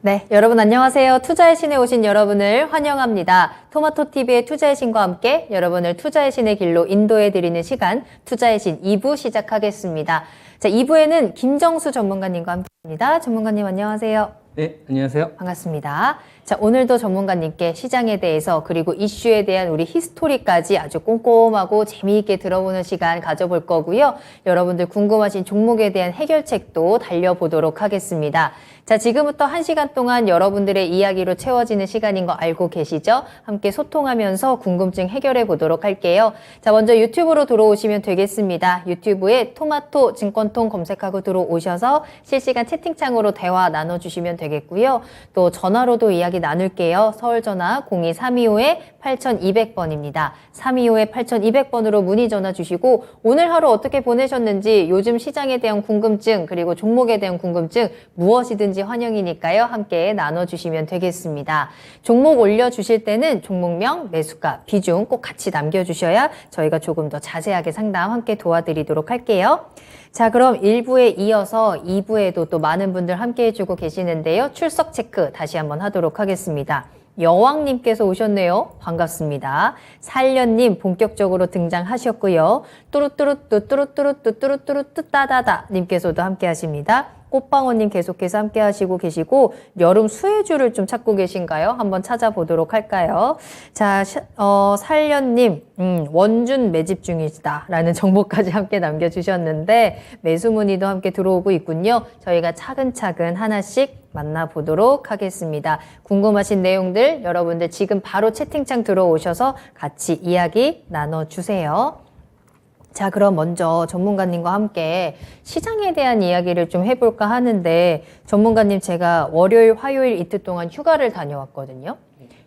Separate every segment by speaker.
Speaker 1: 네, 여러분 안녕하세요. 투자의 신에 오신 여러분을 환영합니다. 토마토TV의 투자의 신과 함께 여러분을 투자의 신의 길로 인도해 드리는 시간, 투자의 신 2부 시작하겠습니다. 자, 2부에는 김정수 전문가님과 함께합니다. 전문가님 안녕하세요.
Speaker 2: 네, 안녕하세요.
Speaker 1: 반갑습니다. 자, 오늘도 전문가님께 시장에 대해서 그리고 이슈에 대한 우리 히스토리까지 아주 꼼꼼하고 재미있게 들어보는 시간 가져볼 거고요. 여러분들 궁금하신 종목에 대한 해결책도 달려보도록 하겠습니다. 자, 지금부터 1시간 동안 여러분들의 이야기로 채워지는 시간인 거 알고 계시죠? 함께 소통하면서 궁금증 해결해 보도록 할게요. 자, 먼저 유튜브로 들어오시면 되겠습니다. 유튜브에 토마토 증권통 검색하고 들어오셔서 실시간 채팅창으로 대화 나눠주시면 되겠고요. 또 전화로도 이야기 나눌게요. 서울 전화 02-325-8200번입니다. 325-8200번으로 문의 전화 주시고 오늘 하루 어떻게 보내셨는지, 요즘 시장에 대한 궁금증, 그리고 종목에 대한 궁금증 무엇이든지 환영이니까요. 함께 나눠주시면 되겠습니다. 종목 올려주실 때는 종목명, 매수가, 비중 꼭 같이 남겨주셔야 저희가 조금 더 자세하게 상담 함께 도와드리도록 할게요. 자, 그럼 1부에 이어서 2부에도 또 많은 분들 함께 해주고 계시는데요. 출석 체크 다시 한번 하도록 하겠습니다. 여왕님께서 오셨네요. 반갑습니다. 살련님 본격적으로 등장하셨고요. 뚜루뚜루뚜뚜루뚜루뚜뚜루뚜루 따다다 님께서도 함께 하십니다. 꽃방어님 계속해서 함께 하시고 계시고, 여름 수혜주를 좀 찾고 계신가요? 한번 찾아보도록 할까요? 자, 살련님, 원준 매집 중이시다 라는 정보까지 함께 남겨주셨는데, 매수 문의도 함께 들어오고 있군요. 저희가 차근차근 하나씩 만나보도록 하겠습니다. 궁금하신 내용들 여러분들 지금 바로 채팅창 들어오셔서 같이 이야기 나눠주세요. 자, 그럼 먼저 전문가님과 함께 시장에 대한 이야기를 좀 해볼까 하는데, 전문가님 제가 월요일, 화요일 이틀 동안 휴가를 다녀왔거든요.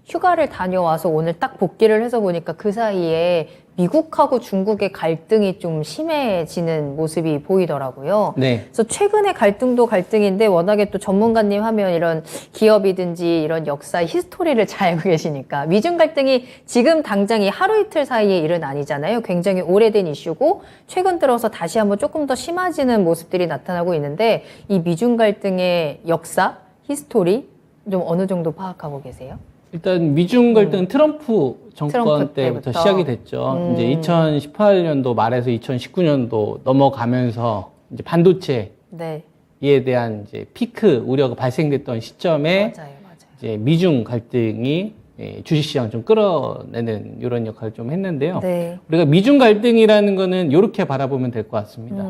Speaker 1: 휴가를 다녀와서 오늘 딱 복귀를 해서 보니까 그 사이에 미국하고 중국의 갈등이 좀 심해지는 모습이 보이더라고요.
Speaker 2: 네.
Speaker 1: 그래서 최근의 갈등도 갈등인데 워낙에 또 전문가님 하면 이런 기업이든지 이런 역사, 히스토리를 잘 알고 계시니까, 미중 갈등이 지금 당장 이 하루 이틀 사이의 일은 아니잖아요. 굉장히 오래된 이슈고 최근 들어서 다시 한번 조금 더 심해지는 모습들이 나타나고 있는데, 이 미중 갈등의 역사, 히스토리 좀 어느 정도 파악하고 계세요?
Speaker 2: 일단 미중 갈등은 트럼프 정권 때부터 시작이 됐죠. 이제 2018년도 말에서 2019년도 넘어가면서 이제 반도체에
Speaker 1: 네.
Speaker 2: 대한 이제 피크 우려가 발생됐던 시점에
Speaker 1: 맞아요.
Speaker 2: 이제 미중 갈등이 주식시장을 좀 끌어내는 이런 역할을 좀 했는데요.
Speaker 1: 네.
Speaker 2: 우리가 미중 갈등이라는 거는 이렇게 바라보면 될 것 같습니다.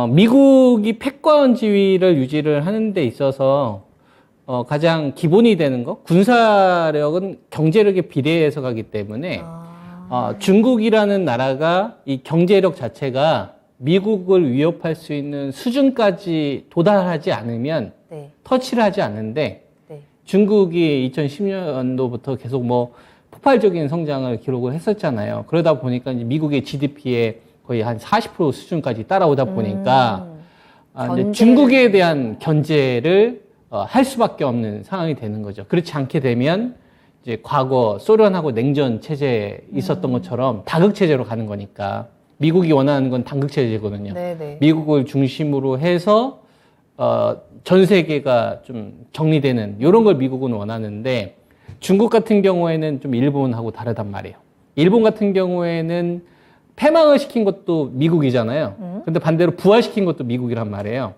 Speaker 2: 미국이 패권 지위를 유지를 하는 데 있어서 가장 기본이 되는 거, 군사력은 경제력에 비례해서 가기 때문에 중국이라는 나라가 이 경제력 자체가 미국을 위협할 수 있는 수준까지 도달하지 않으면
Speaker 1: 네.
Speaker 2: 터치를 하지 않는데,
Speaker 1: 네.
Speaker 2: 중국이 2010년도부터 계속 뭐 폭발적인 성장을 기록을 했었잖아요. 그러다 보니까 이제 미국의 GDP에 거의 한 40% 수준까지 따라오다 보니까 이제 중국에 대한 견제를 할 수밖에 없는 상황이 되는 거죠. 그렇지 않게 되면 이제 과거 소련하고 냉전 체제에 있었던 것처럼 다극 체제로 가는 거니까, 미국이 원하는 건 단극 체제거든요.
Speaker 1: 네네.
Speaker 2: 미국을 중심으로 해서 전 세계가 좀 정리되는 이런 걸 미국은 원하는데, 중국 같은 경우에는 좀 일본하고 다르단 말이에요. 일본 같은 경우에는 패망을 시킨 것도 미국이잖아요. 근데 반대로 부활시킨 것도 미국이란 말이에요.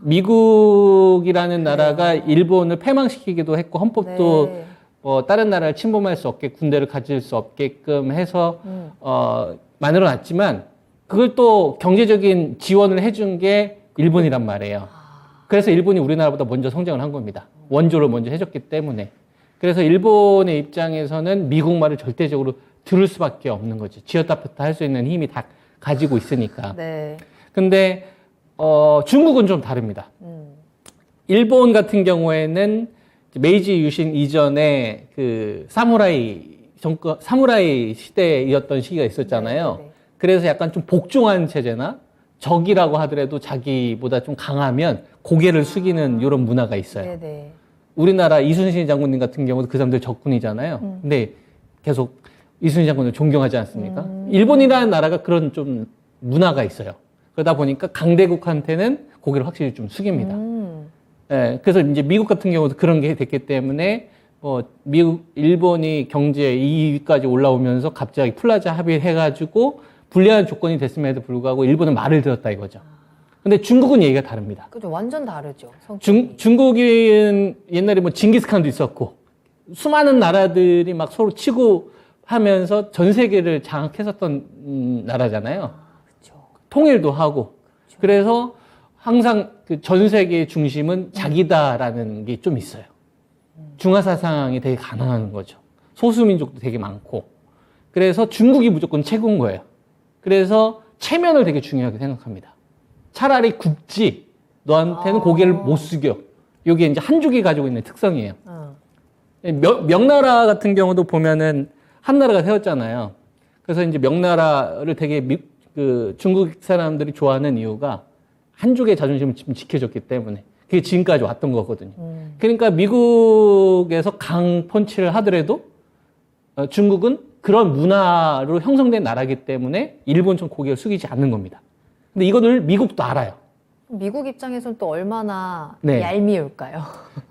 Speaker 2: 미국이라는 나라가 일본을 패망시키기도 했고, 헌법도
Speaker 1: 네.
Speaker 2: 다른 나라를 침범할 수 없게, 군대를 가질 수 없게끔 해서 만들어놨지만, 그걸 또 경제적인 지원을 해준 게 일본이란 말이에요. 그래서 일본이 우리나라보다 먼저 성장을 한 겁니다. 원조를 먼저 해줬기 때문에. 그래서 일본의 입장에서는 미국 말을 절대적으로 들을 수밖에 없는 거죠. 쥐었다 폈다 할 수 있는 힘이 다 가지고 있으니까.
Speaker 1: 네.
Speaker 2: 근데 중국은 좀 다릅니다. 일본 같은 경우에는 메이지 유신 이전에 그 사무라이 시대였던 시기가 있었잖아요.
Speaker 1: 네.
Speaker 2: 그래서 약간 좀 복종한 체제나, 적이라고 하더라도 자기보다 좀 강하면 고개를 숙이는 이런 문화가 있어요.
Speaker 1: 네네.
Speaker 2: 우리나라 이순신 장군님 같은 경우도 그 사람들 적군이잖아요. 근데 계속 이순신 장군을 존경하지 않습니까? 일본이라는 나라가 그런 좀 문화가 있어요. 그러다 보니까 강대국한테는 고개를 확실히 좀 숙입니다. 예, 그래서 이제 미국 같은 경우도 그런 게 됐기 때문에 일본이 경제 2위까지 올라오면서 갑자기 플라자 합의를 해가지고 불리한 조건이 됐음에도 불구하고 일본은 말을 들었다 이거죠. 근데 중국은 얘기가 다릅니다.
Speaker 1: 그죠. 완전 다르죠.
Speaker 2: 중국은 옛날에 뭐 징기스칸도 있었고 수많은 나라들이 막 서로 치고 하면서 전 세계를 장악했었던 나라잖아요.
Speaker 1: 그렇죠.
Speaker 2: 통일도 하고. 그래서 항상 그 전 세계의 중심은 자기다라는 게 좀 있어요. 중화 사상이 되게 강한 거죠. 소수민족도 되게 많고. 그래서 중국이 무조건 최고인 거예요. 그래서 체면을 되게 중요하게 생각합니다. 차라리 굽지 너한테는 고개를 못 숙여. 이게 이제 한족이 가지고 있는 특성이에요. 명나라 같은 경우도 보면은 한나라가 세웠잖아요. 그래서 이제 명나라를 되게 중국 사람들이 좋아하는 이유가 한족의 자존심을 지켜줬기 때문에 그게 지금까지 왔던 거거든요. 그러니까 미국에서 강 펀치를 하더라도 중국은 그런 문화로 형성된 나라이기 때문에 일본처럼 고개를 숙이지 않는 겁니다. 근데 이거를 미국도 알아요.
Speaker 1: 미국 입장에서는 또 얼마나
Speaker 2: 네.
Speaker 1: 얄미울까요?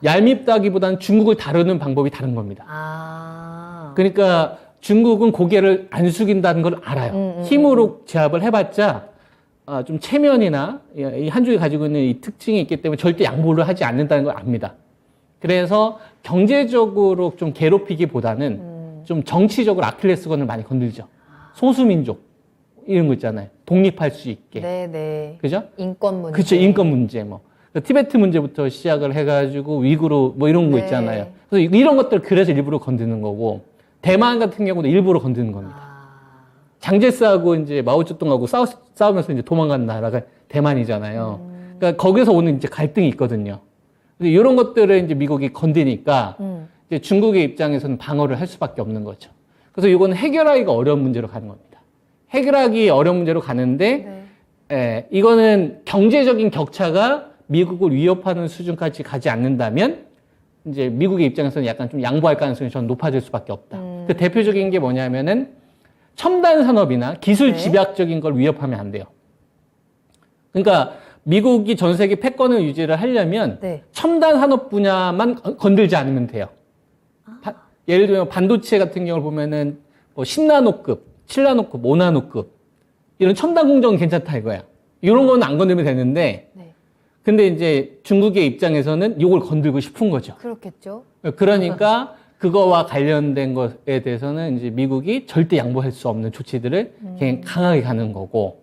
Speaker 2: 얄밉다기보다는 중국을 다루는 방법이 다른 겁니다. 그러니까 중국은 고개를 안 숙인다는 걸 알아요. 힘으로 제압을 해봤자 좀 체면이나 이 한족이 가지고 있는 이 특징이 있기 때문에 절대 양보를 하지 않는다는 걸 압니다. 그래서 경제적으로 좀 괴롭히기보다는 좀 정치적으로 아킬레스건을 많이 건들죠. 소수민족 이런 거 있잖아요. 독립할 수 있게.
Speaker 1: 네네.
Speaker 2: 그죠?
Speaker 1: 인권 문제.
Speaker 2: 그렇죠. 인권 문제 뭐. 티베트 문제부터 시작을 해가지고 위구르 뭐 이런 거
Speaker 1: 네.
Speaker 2: 있잖아요. 그래서 이런 것들 그래서 일부러 건드는 거고 대만 같은 경우도 일부러 건드는 겁니다. 장제스하고 이제 마오쩌둥하고 싸우면서 이제 도망간 나라가 대만이잖아요. 그러니까 거기서 오는 이제 갈등이 있거든요. 근데 이런 것들을 이제 미국이 건드니까 이제 중국의 입장에서는 방어를 할 수밖에 없는 거죠. 그래서 이건 해결하기가 어려운 문제로 가는 겁니다. 해결하기 어려운 문제로 가는데 이거는 경제적인 격차가 미국을 위협하는 수준까지 가지 않는다면 이제 미국의 입장에서는 약간 좀 양보할 가능성이 저는 높아질 수밖에 없다. 그 대표적인 게 뭐냐면은 첨단 산업이나 기술 집약적인 걸 위협하면 안 돼요. 그러니까 미국이 전 세계 패권을 유지를 하려면 첨단 산업 분야만 건들지 않으면 돼요. 예를 들면 반도체 같은 경우를 보면은 뭐 10나노급, 7나노급, 5나노급 이런 첨단 공정은 괜찮다 이거야. 이런 거는 안 건들면 되는데 근데 이제 중국의 입장에서는 이걸 건들고 싶은 거죠.
Speaker 1: 그렇겠죠.
Speaker 2: 그러니까 그거와 관련된 것에 대해서는 이제 미국이 절대 양보할 수 없는 조치들을 그냥 강하게 가는 거고,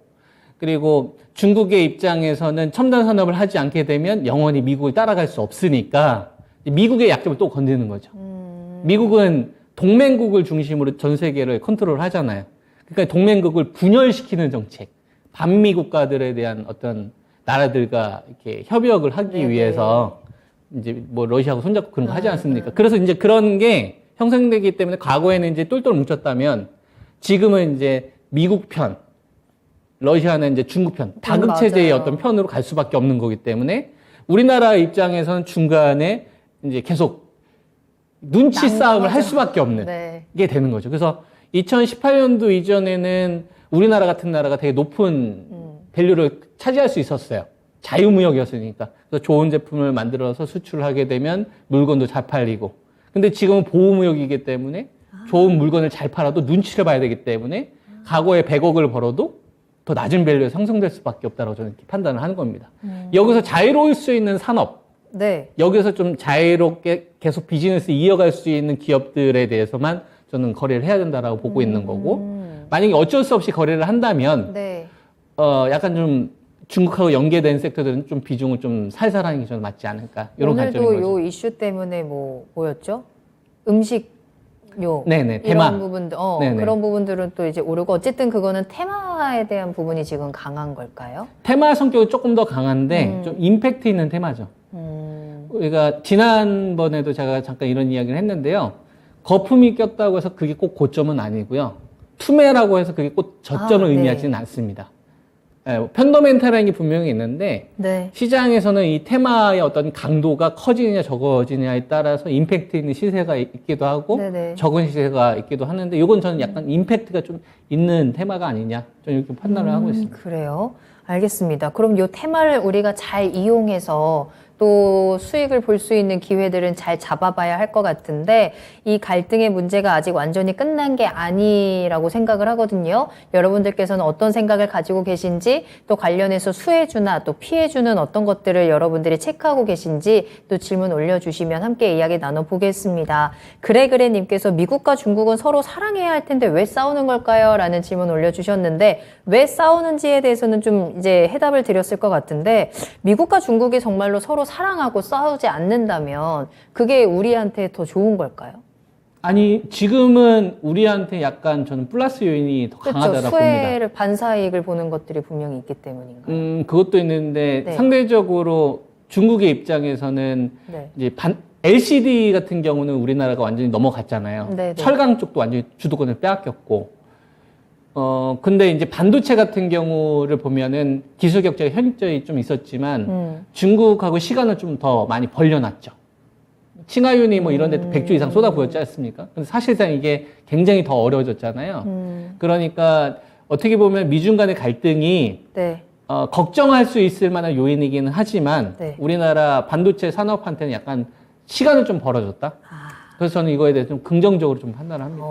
Speaker 2: 그리고 중국의 입장에서는 첨단 산업을 하지 않게 되면 영원히 미국을 따라갈 수 없으니까 미국의 약점을 또 건드는 거죠. 미국은 동맹국을 중심으로 전 세계를 컨트롤 하잖아요. 그러니까 동맹국을 분열시키는 정책, 반미 국가들에 대한 어떤 나라들과 이렇게 협력을 하기 위해서 이제 뭐 러시아하고 손잡고 그런 거 하지 않습니까? 그래서 이제 그런 게 형성되기 때문에 과거에는 이제 똘똘 뭉쳤다면 지금은 이제 미국 편, 러시아는 이제 중국 편, 다극 체제의 어떤 편으로 갈 수밖에 없는 거기 때문에 우리나라 입장에서는 중간에 이제 계속 눈치 싸움을 할 수밖에 없는 게 되는 거죠. 그래서 2018년도 이전에는 우리나라 같은 나라가 되게 높은 밸류를 차지할 수 있었어요. 자유무역이었으니까. 그래서 좋은 제품을 만들어서 수출을 하게 되면 물건도 잘 팔리고. 근데 지금은 보호무역이기 때문에 좋은 물건을 잘 팔아도 눈치를 봐야 되기 때문에 과거에 100억을 벌어도 더 낮은 밸류에 형성될 수밖에 없다고 저는 이렇게 판단을 하는 겁니다. 여기서 자유로울 수 있는 산업, 여기서 좀 자유롭게 계속 비즈니스 이어갈 수 있는 기업들에 대해서만 저는 거래를 해야 된다라고 보고 있는 거고, 만약에 어쩔 수 없이 거래를 한다면 약간 좀 중국하고 연계된 섹터들은 좀 비중을 좀 살살하는 게 저는 맞지 않을까, 이런 관점인 거죠.
Speaker 1: 오늘도 요 이슈 때문에 뭐였죠? 음식료
Speaker 2: 네네,
Speaker 1: 이런
Speaker 2: 테마.
Speaker 1: 부분들,
Speaker 2: 네네.
Speaker 1: 그런 부분들은 또 이제 오르고, 어쨌든 그거는 테마에 대한 부분이 지금 강한 걸까요?
Speaker 2: 테마 성격이 조금 더 강한데 좀 임팩트 있는 테마죠. 그러니까 지난번에도 제가 잠깐 이런 이야기를 했는데요. 거품이 꼈다고 해서 그게 꼭 고점은 아니고요. 투매라고 해서 그게 꼭 저점을 의미하지는 않습니다. 펀더멘탈이라는 게 분명히 있는데 시장에서는 이 테마의 어떤 강도가 커지느냐 적어지느냐에 따라서 임팩트 있는 시세가 있기도 하고 적은 시세가 있기도 하는데, 이건 저는 약간 임팩트가 좀 있는 테마가 아니냐, 저는 이렇게 판단을 하고 있습니다.
Speaker 1: 그래요? 알겠습니다. 그럼 이 테마를 우리가 잘 이용해서 또 수익을 볼 수 있는 기회들은 잘 잡아봐야 할 것 같은데 이 갈등의 문제가 아직 완전히 끝난 게 아니라고 생각을 하거든요. 여러분들께서는 어떤 생각을 가지고 계신지 또 관련해서 수혜주나 또 피해주는 어떤 것들을 여러분들이 체크하고 계신지 또 질문 올려주시면 함께 이야기 나눠보겠습니다. 그래 님께서 미국과 중국은 서로 사랑해야 할 텐데 왜 싸우는 걸까요? 라는 질문 올려주셨는데 왜 싸우는지에 대해서는 좀 이제 해답을 드렸을 것 같은데 미국과 중국이 정말로 서로 사랑하고 싸우지 않는다면 그게 우리한테 더 좋은 걸까요?
Speaker 2: 아니 지금은 우리한테 약간 저는 플러스 요인이 더
Speaker 1: 그렇죠.
Speaker 2: 강하다고 봅니다.
Speaker 1: 수혜를 반사이익을 보는 것들이 분명히 있기 때문인가요?
Speaker 2: 그것도 있는데
Speaker 1: 네.
Speaker 2: 상대적으로 중국의 입장에서는
Speaker 1: 네.
Speaker 2: 이제 LCD 같은 경우는 우리나라가 완전히 넘어갔잖아요.
Speaker 1: 네, 네.
Speaker 2: 철강 쪽도 완전히 주도권을 빼앗겼고, 근데 이제 반도체 같은 경우를 보면은 기술 격차가 현저히 좀 있었지만 중국하고 시간을 좀 더 많이 벌려놨죠. 칭화윤이 뭐 이런 데 100조 이상 쏟아부었지 않습니까? 근데 사실상 이게 굉장히 더 어려워졌잖아요. 그러니까 어떻게 보면 미중 간의 갈등이
Speaker 1: 네.
Speaker 2: 걱정할 수 있을 만한 요인이기는 하지만
Speaker 1: 네.
Speaker 2: 우리나라 반도체 산업한테는 약간 시간을 좀 벌어줬다. 그래서 저는 이거에 대해서 좀 긍정적으로 좀 판단을 합니다.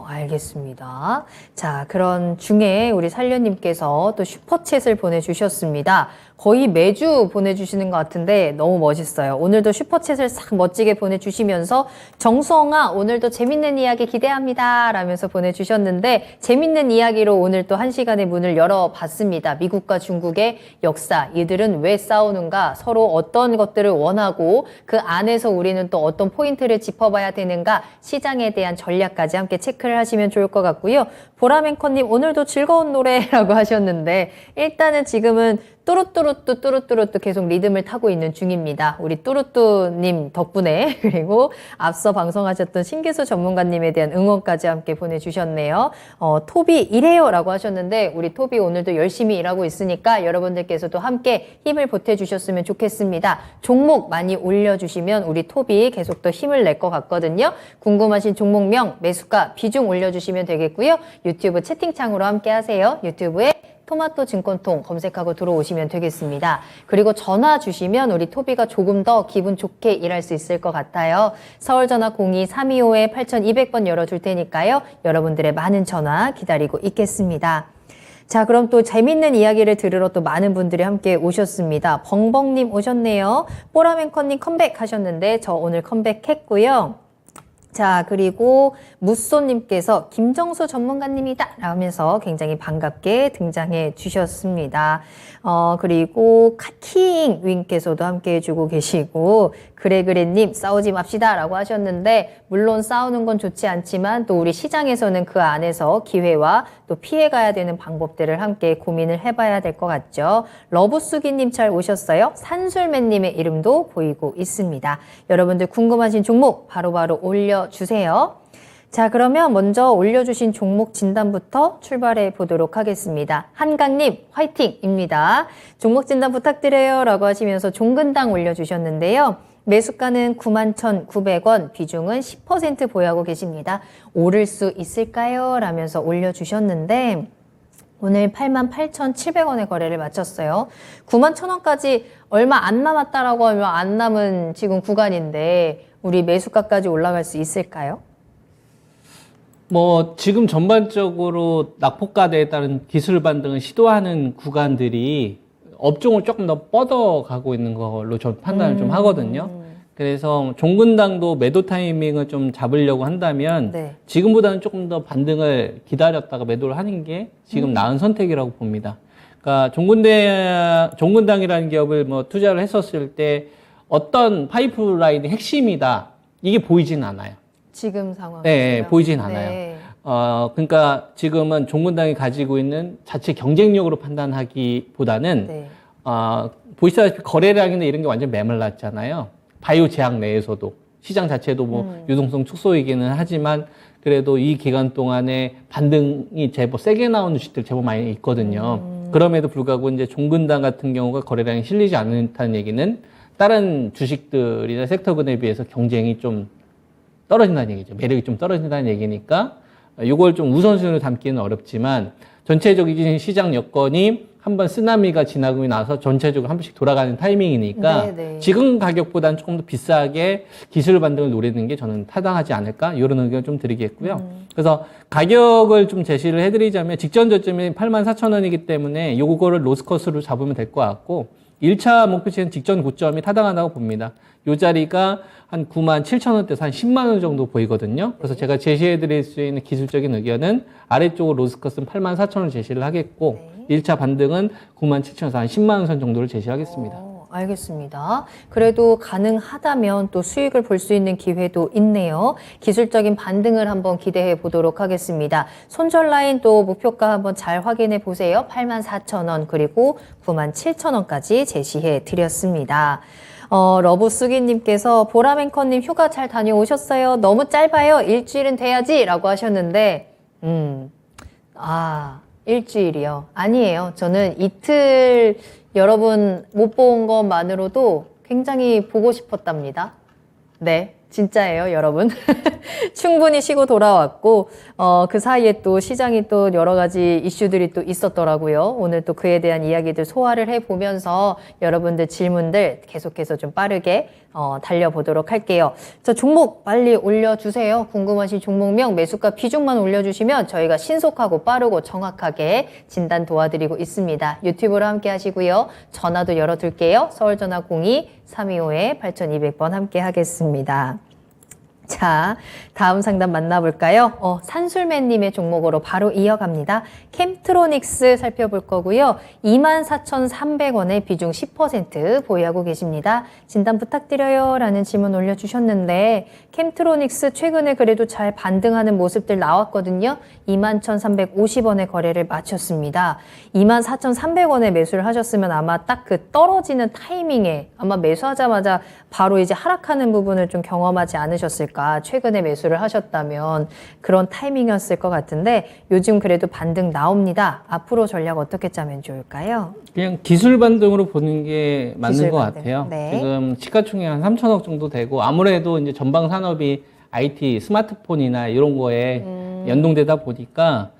Speaker 1: 알겠습니다. 자, 그런 중에 우리 살려님께서 또 슈퍼챗을 보내주셨습니다. 거의 매주 보내주시는 것 같은데 너무 멋있어요. 오늘도 슈퍼챗을 싹 멋지게 보내주시면서 정수엉아 오늘도 재밌는 이야기 기대합니다 라면서 보내주셨는데 재밌는 이야기로 오늘 또 1시간의 문을 열어봤습니다. 미국과 중국의 역사, 이들은 왜 싸우는가, 서로 어떤 것들을 원하고 그 안에서 우리는 또 어떤 포인트를 짚어봐야 되는가, 시장에 대한 전략까지 함께 체크를 하시면 좋을 것 같고요. 보라맨커님 오늘도 즐거운 노래라고 하셨는데 일단은 지금은 뚜루뚜루뚜 계속 리듬을 타고 있는 중입니다. 우리 뚜루뚜님 덕분에 그리고 앞서 방송하셨던 신기수 전문가님에 대한 응원까지 함께 보내주셨네요. 토비 이래요 라고 하셨는데 우리 토비 오늘도 열심히 일하고 있으니까 여러분들께서도 함께 힘을 보태주셨으면 좋겠습니다. 종목 많이 올려주시면 우리 토비 계속 더 힘을 낼 것 같거든요. 궁금하신 종목명, 매수가, 비중 올려주시면 되겠고요. 유튜브 채팅창으로 함께 하세요. 유튜브에 토마토 증권통 검색하고 들어오시면 되겠습니다. 그리고 전화 주시면 우리 토비가 조금 더 기분 좋게 일할 수 있을 것 같아요. 서울전화 02-325-8200번 열어줄 테니까요. 여러분들의 많은 전화 기다리고 있겠습니다. 자, 그럼 또 재밌는 이야기를 들으러 또 많은 분들이 함께 오셨습니다. 벙벙님 오셨네요. 뽀라맨커님 컴백하셨는데 저 오늘 컴백했고요. 자, 그리고 무쏘님께서 김정수 전문가님이다 라면서 굉장히 반갑게 등장해 주셨습니다. 그리고 카킹윙께서도 함께 해주고 계시고 그래님 싸우지 맙시다 라고 하셨는데 물론 싸우는 건 좋지 않지만 또 우리 시장에서는 그 안에서 기회와 또 피해가야 되는 방법들을 함께 고민을 해봐야 될 것 같죠. 러브수기님 잘 오셨어요. 산술맨님의 이름도 보이고 있습니다. 여러분들 궁금하신 종목 바로바로 올려주세요. 자, 그러면 먼저 올려주신 종목 진단부터 출발해 보도록 하겠습니다. 한강님 화이팅입니다. 종목 진단 부탁드려요 라고 하시면서 종근당 올려주셨는데요. 매수가는 91,900원, 비중은 10% 보유하고 계십니다. 오를 수 있을까요? 라면서 올려주셨는데 오늘 88,700원에 거래를 마쳤어요. 91,000원까지 얼마 안 남았다라고 하면 안 남은 지금 구간인데 우리 매수가까지 올라갈 수 있을까요?
Speaker 2: 뭐 지금 전반적으로 낙폭과대에 따른 기술 반등을 시도하는 구간들이 업종을 조금 더 뻗어가고 있는 걸로 저 판단을 좀 하거든요. 그래서 종근당도 매도 타이밍을 좀 잡으려고 한다면
Speaker 1: 네.
Speaker 2: 지금보다는 조금 더 반등을 기다렸다가 매도를 하는 게 지금 나은 선택이라고 봅니다. 그러니까 종근당이라는 기업을 뭐 투자를 했었을 때 어떤 파이프라인이 핵심이다 이게 보이진 않아요.
Speaker 1: 지금 상황.
Speaker 2: 네, 보이진 않아요.
Speaker 1: 네.
Speaker 2: 그러니까 지금은 종근당이 가지고 있는 자체 경쟁력으로 판단하기보다는
Speaker 1: 네.
Speaker 2: 보시다시피 거래량이나 이런 게 완전 메말랐잖아요. 바이오 제약 내에서도 시장 자체도 뭐 유동성 축소이기는 하지만 그래도 이 기간 동안에 반등이 제법 세게 나오는 주식들 제법 많이 있거든요. 그럼에도 불구하고 이제 종근당 같은 경우가 거래량이 실리지 않다는 얘기는 다른 주식들이나 섹터군에 비해서 경쟁이 좀 떨어진다는 얘기죠. 매력이 좀 떨어진다는 얘기니까 이걸 좀 우선순위로 담기는 어렵지만 전체적인 시장 여건이 한번 쓰나미가 지나고 나서 전체적으로 한 번씩 돌아가는 타이밍이니까
Speaker 1: 네.
Speaker 2: 지금 가격보다는 조금 더 비싸게 기술 반등을 노리는 게 저는 타당하지 않을까 이런 의견을 좀 드리겠고요. 그래서 가격을 좀 제시를 해드리자면 직전 저점이 84,000원이기 때문에 요거를 로스컷으로 잡으면 될 것 같고 1차 목표치는 직전 고점이 타당하다고 봅니다. 요 자리가 한 97,000원대에서 한 10만 원 정도 보이거든요. 그래서 제가 제시해 드릴 수 있는 기술적인 의견은 아래쪽으로 로스컷은 84,000원 제시를 하겠고 1차 반등은 97,000원에서 한 10만 원 선 정도를 제시하겠습니다.
Speaker 1: 알겠습니다. 그래도 가능하다면 또 수익을 볼 수 있는 기회도 있네요. 기술적인 반등을 한번 기대해 보도록 하겠습니다. 손절 라인 또 목표가 한번 잘 확인해 보세요. 84,000원 그리고 97,000원까지 제시해 드렸습니다. 러브수기님께서 보라맨커님 휴가 잘 다녀오셨어요? 너무 짧아요. 일주일은 돼야지 라고 하셨는데 일주일이요. 아니에요. 저는 이틀 여러분 못 본 것만으로도 굉장히 보고 싶었답니다. 네, 진짜예요, 여러분. 충분히 쉬고 돌아왔고, 그 사이에 또 시장이 또 여러 가지 이슈들이 또 있었더라고요. 오늘 또 그에 대한 이야기들 소화를 해보면서 여러분들 질문들 계속해서 좀 빠르게 달려보도록 할게요. 자, 종목 빨리 올려주세요. 궁금하신 종목명, 매수가 비중만 올려주시면 저희가 신속하고 빠르고 정확하게 진단 도와드리고 있습니다. 유튜브로 함께 하시고요. 전화도 열어둘게요. 서울전화 02-325-8200번 함께 하겠습니다. 자, 다음 상담 만나볼까요? 산술맨님의 종목으로 바로 이어갑니다. 캠트로닉스 살펴볼 거고요. 24,300원에 비중 10% 보유하고 계십니다. 진단 부탁드려요 라는 질문 올려주셨는데 캠트로닉스 최근에 그래도 잘 반등하는 모습들 나왔거든요. 21,350원에 거래를 마쳤습니다. 24,300원에 매수를 하셨으면 아마 딱 그 떨어지는 타이밍에 아마 매수하자마자 바로 이제 하락하는 부분을 좀 경험하지 않으셨을까. 최근에 매수를 하셨다면 그런 타이밍이었을 것 같은데 요즘 그래도 반등 나옵니다. 앞으로 전략 어떻게 짜면 좋을까요?
Speaker 2: 그냥 기술 반등으로 보는 게 맞는
Speaker 1: 기술
Speaker 2: 것
Speaker 1: 반등.
Speaker 2: 같아요.
Speaker 1: 네.
Speaker 2: 지금 시가총액 한 3천억 정도 되고 아무래도 이제 전방 산업이 IT, 스마트폰이나 이런 거에 연동되다 보니까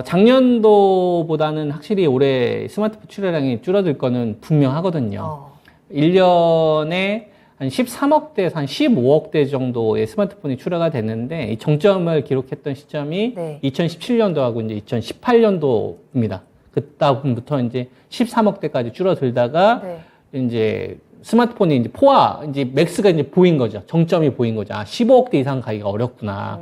Speaker 2: 작년도보다는 확실히 올해 스마트폰 출하량이 줄어들 거는 분명하거든요. 1년에 한 13억대에서 한 15억대 정도의 스마트폰이 출하가 됐는데 이 정점을 기록했던 시점이
Speaker 1: 네.
Speaker 2: 2017년도하고 이제 2018년도입니다. 그다음부터 이제 13억대까지 줄어들다가 이제 스마트폰이 이제 이제 맥스가 이제 보인 거죠. 정점이 보인 거죠. 15억대 이상 가기가 어렵구나.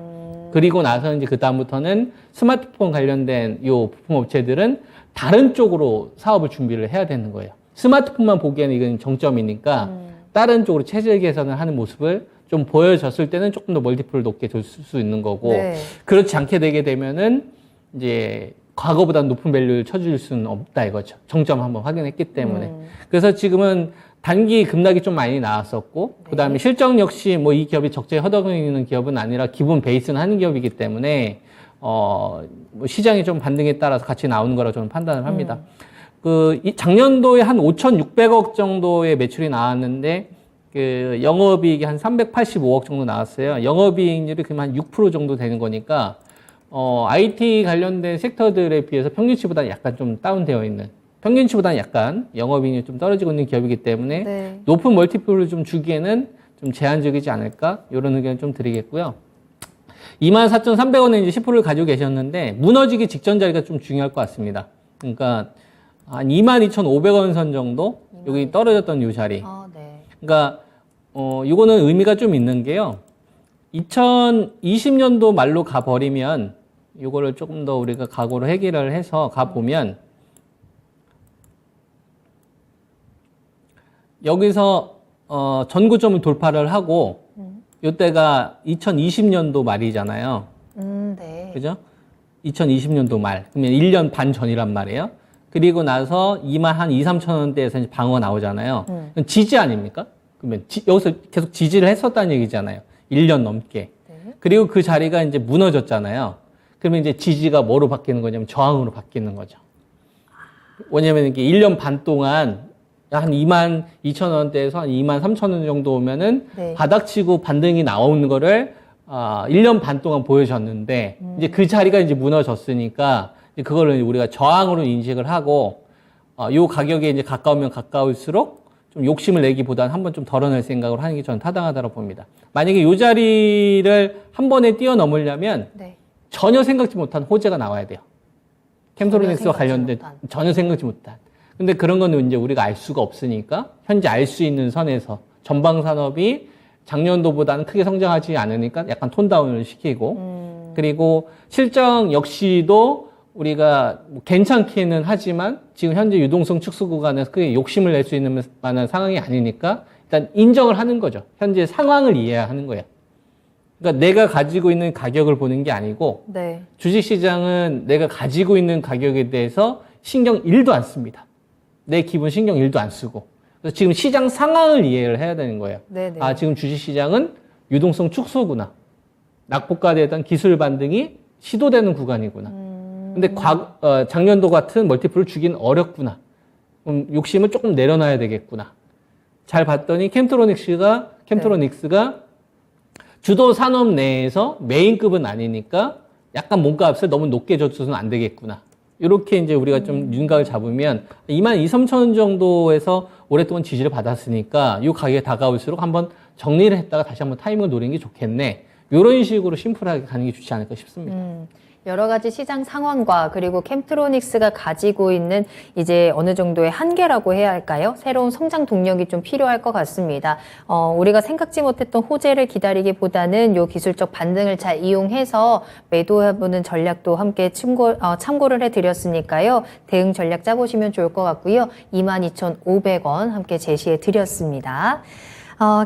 Speaker 2: 그리고 나서 이제 그다음부터는 스마트폰 관련된 요 부품 업체들은 다른 쪽으로 사업을 준비를 해야 되는 거예요. 스마트폰만 보기에는 이건 정점이니까 다른 쪽으로 체질 개선을 하는 모습을 좀 보여졌을 때는 조금 더 멀티플을 높게 줄 수 있는 거고 그렇지 않게 되게 되면은 이제 과거보다 높은 밸류를 쳐줄 수는 없다 이거죠. 정점 한번 확인했기 때문에. 그래서 지금은 단기 급락이 좀 많이 나왔었고 그다음에 실적 역시 뭐 이 기업이 적재에 허덕이는 기업은 아니라 기본 베이스는 하는 기업이기 때문에 뭐 시장이 좀 반등에 따라서 같이 나오는 거라고 저는 판단을 합니다. 작년도에 한 5,600억 정도의 매출이 나왔는데 영업이익이 한 385억 정도 나왔어요. 영업이익률이 그럼 한 6% 정도 되는 거니까 IT 관련된 섹터들에 비해서 평균치보다는 약간 좀 다운되어 있는 평균치보다는 약간 영업이익률이 좀 떨어지고 있는 기업이기 때문에 높은 멀티플을 좀 주기에는 좀 제한적이지 않을까 이런 의견을 좀 드리겠고요. 24,300원에 이제 10%를 가지고 계셨는데 무너지기 직전 자리가 좀 중요할 것 같습니다. 그러니까 한 22,500원 선 정도 여기 떨어졌던 이 자리. 그러니까 이거는 의미가 좀 있는 게요. 2020년도 말로 가버리면 이거를 조금 더 우리가 각오를 해결을 해서 가보면 여기서 전고점을 돌파를 하고 이때가 2020년도 말이잖아요. 그죠? 2020년도 말. 그러면 1년 반 전이란 말이에요. 그리고 나서 23,000원대에서 이제 방어가 나오잖아요. 지지 아닙니까? 그러면 여기서 계속 지지를 했었다는 얘기잖아요. 1년 넘게. 그리고 그 자리가 이제 무너졌잖아요. 그러면 이제 지지가 뭐로 바뀌는 거냐면 저항으로 바뀌는 거죠. 왜냐면 이게 1년 반 동안 한 22,000원대에서 한 23,000원 정도 오면은 바닥치고 반등이 나오는 거를 1년 반 동안 보여줬는데 이제 그 자리가 이제 무너졌으니까 이제 그거를 우리가 저항으로 인식을 하고 요 가격에 이제 가까우면 가까울수록 좀 욕심을 내기보다는 한번 좀 덜어낼 생각을 하는 게 저는 타당하다고 봅니다. 만약에 요 자리를 한 번에 뛰어넘으려면
Speaker 1: 네.
Speaker 2: 전혀 생각지 못한 호재가 나와야 돼요. 캠트로닉스와 관련된 전혀 생각지 못한. 근데 그런 거는 이제 우리가 알 수가 없으니까 현재 알 수 있는 선에서 전방 산업이 작년도보다는 크게 성장하지 않으니까 약간 톤다운을 시키고 그리고 실적 역시도 우리가 뭐 괜찮기는 하지만 지금 현재 유동성 축소 구간에서 크게 욕심을 낼 수 있는 만한 상황이 아니니까 일단 인정을 하는 거죠. 현재 상황을 이해해야 하는 거예요. 그러니까 내가 가지고 있는 가격을 보는 게 아니고
Speaker 1: 네.
Speaker 2: 주식시장은 내가 가지고 있는 가격에 대해서 신경 1도 안 씁니다. 내 기분 신경 1도 안 쓰고. 그래서 지금 시장 상황을 이해를 해야 되는 거예요.
Speaker 1: 네네.
Speaker 2: 아, 지금 주식시장은 유동성 축소구나. 낙폭과대에 대한 기술 반등이 시도되는 구간이구나. 근데 작년도 같은 멀티플을 주긴 어렵구나. 욕심을 조금 내려놔야 되겠구나. 잘 봤더니 캠트로닉스가 주도 산업 내에서 메인급은 아니니까 약간 몸값을 너무 높게 줘서는 안 되겠구나. 이렇게 이제 우리가 좀 윤곽을 잡으면 22,000원 정도에서 오랫동안 지지를 받았으니까 이 가격에 다가올수록 한번 정리를 했다가 다시 한번 타이밍을 노리는 게 좋겠네. 이런 식으로 심플하게 가는 게 좋지 않을까 싶습니다.
Speaker 1: 여러 가지 시장 상황과 그리고 캠트로닉스가 가지고 있는 이제 어느 정도의 한계라고 해야 할까요? 새로운 성장 동력이 좀 필요할 것 같습니다. 우리가 생각지 못했던 호재를 기다리기보다는 요 기술적 반등을 잘 이용해서 매도해보는 전략도 함께 참고를 해드렸으니까요. 대응 전략 짜보시면 좋을 것 같고요. 22,500원 함께 제시해 드렸습니다.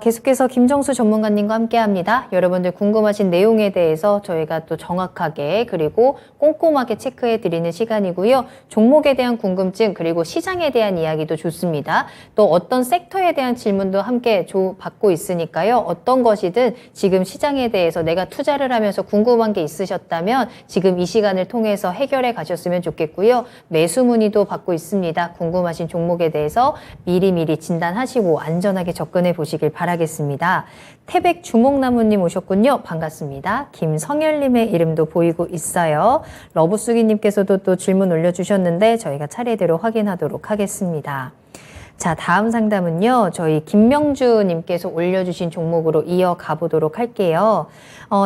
Speaker 1: 계속해서 김정수 전문가님과 함께합니다. 여러분들 궁금하신 내용에 대해서 저희가 또 정확하게 그리고 꼼꼼하게 체크해드리는 시간이고요. 종목에 대한 궁금증 그리고 시장에 대한 이야기도 좋습니다. 또 어떤 섹터에 대한 질문도 함께 받고 있으니까요. 어떤 것이든 지금 시장에 대해서 내가 투자를 하면서 궁금한 게 있으셨다면 지금 이 시간을 통해서 해결해 가셨으면 좋겠고요. 매수 문의도 받고 있습니다. 궁금하신 종목에 대해서 미리미리 진단하시고 안전하게 접근해 보시길 바라겠습니다. 태백 주목나무님 오셨군요. 반갑습니다. 김성열님의 이름도 보이고 있어요. 러브수기님께서도 또 질문 올려주셨는데 저희가 차례대로 확인하도록 하겠습니다. 자, 다음 상담은요. 저희 김명주님께서 올려주신 종목으로 이어가 보도록 할게요.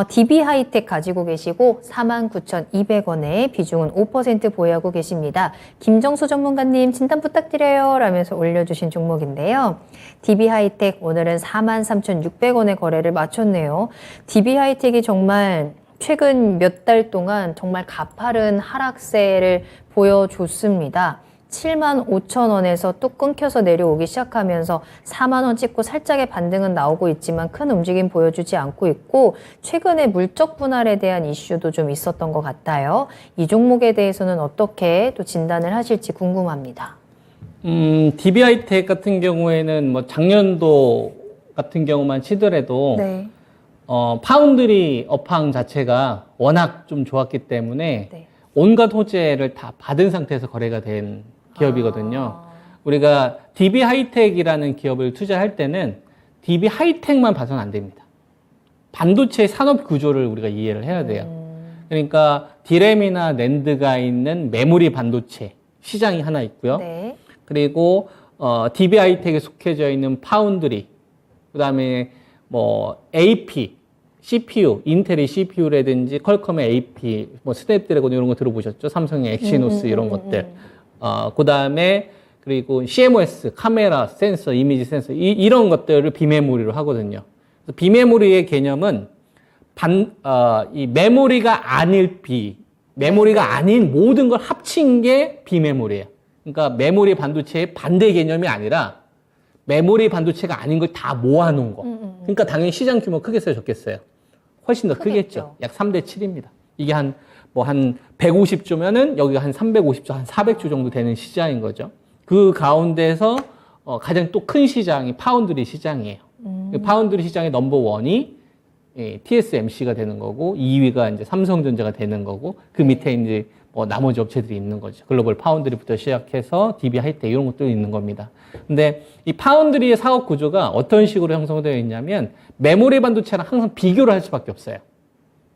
Speaker 1: DB하이텍 가지고 계시고 49,200원에 비중은 5% 보유하고 계십니다. 김정수 전문가님 진단 부탁드려요 라면서 올려주신 종목인데요. DB하이텍 오늘은 43,600원에 거래를 마쳤네요. DB하이텍이 정말 최근 몇 달 동안 정말 가파른 하락세를 보여줬습니다. 75,000원에서 뚝 끊겨서 내려오기 시작하면서 4만원 찍고 살짝의 반등은 나오고 있지만 큰 움직임 보여주지 않고 있고 최근에 물적 분할에 대한 이슈도 좀 있었던 것 같아요. 이 종목에 대해서는 어떻게 또 진단을 하실지 궁금합니다.
Speaker 2: DB하이텍 같은 경우에는 뭐 작년도 같은 경우만 치더라도
Speaker 1: 네.
Speaker 2: 파운드리 업황 자체가 워낙 좀 좋았기 때문에
Speaker 1: 네.
Speaker 2: 온갖 호재를 다 받은 상태에서 거래가 된 기업이거든요. 우리가 DB하이텍이라는 기업을 투자할 때는 DB하이텍만 봐서는 안 됩니다. 반도체 산업 구조를 우리가 이해를 해야 돼요. 그러니까 디램이나 낸드가 있는 메모리 반도체 시장이 하나 있고요.
Speaker 1: 네.
Speaker 2: 그리고 DB하이텍에 속해져 있는 파운드리, 그다음에 뭐 AP, CPU, 인텔의 CPU라든지 퀄컴의 AP, 뭐 스냅드래곤 이런 거 들어보셨죠? 삼성의 엑시노스 이런 것들. 그다음에 그리고 CMOS, 카메라, 센서, 이미지 센서 이런 것들을 비메모리로 하거든요. 그래서 비메모리의 개념은 이 메모리가 아닐 메모리가 아닌 모든 걸 합친 게 비메모리예요. 그러니까 메모리 반도체의 반대 개념이 아니라 메모리 반도체가 아닌 걸 다 모아놓은 거. 그러니까 당연히 시장 규모 크겠어요, 적겠어요? 훨씬 더 크겠죠. 약 3대 7입니다. 이게 한 150조면은 여기가 한 350조, 한 400조 정도 되는 시장인 거죠. 그 가운데서 가장 또 큰 시장이 파운드리 시장이에요. 파운드리 시장의 넘버1이 TSMC가 되는 거고, 2위가 이제 삼성전자가 되는 거고, 그 밑에 이제 뭐 나머지 업체들이 있는 거죠. 글로벌 파운드리부터 시작해서 DB하이텍 이런 것도 있는 겁니다. 근데 이 파운드리의 사업 구조가 어떤 식으로 형성되어 있냐면 메모리 반도체랑 항상 비교를 할 수밖에 없어요.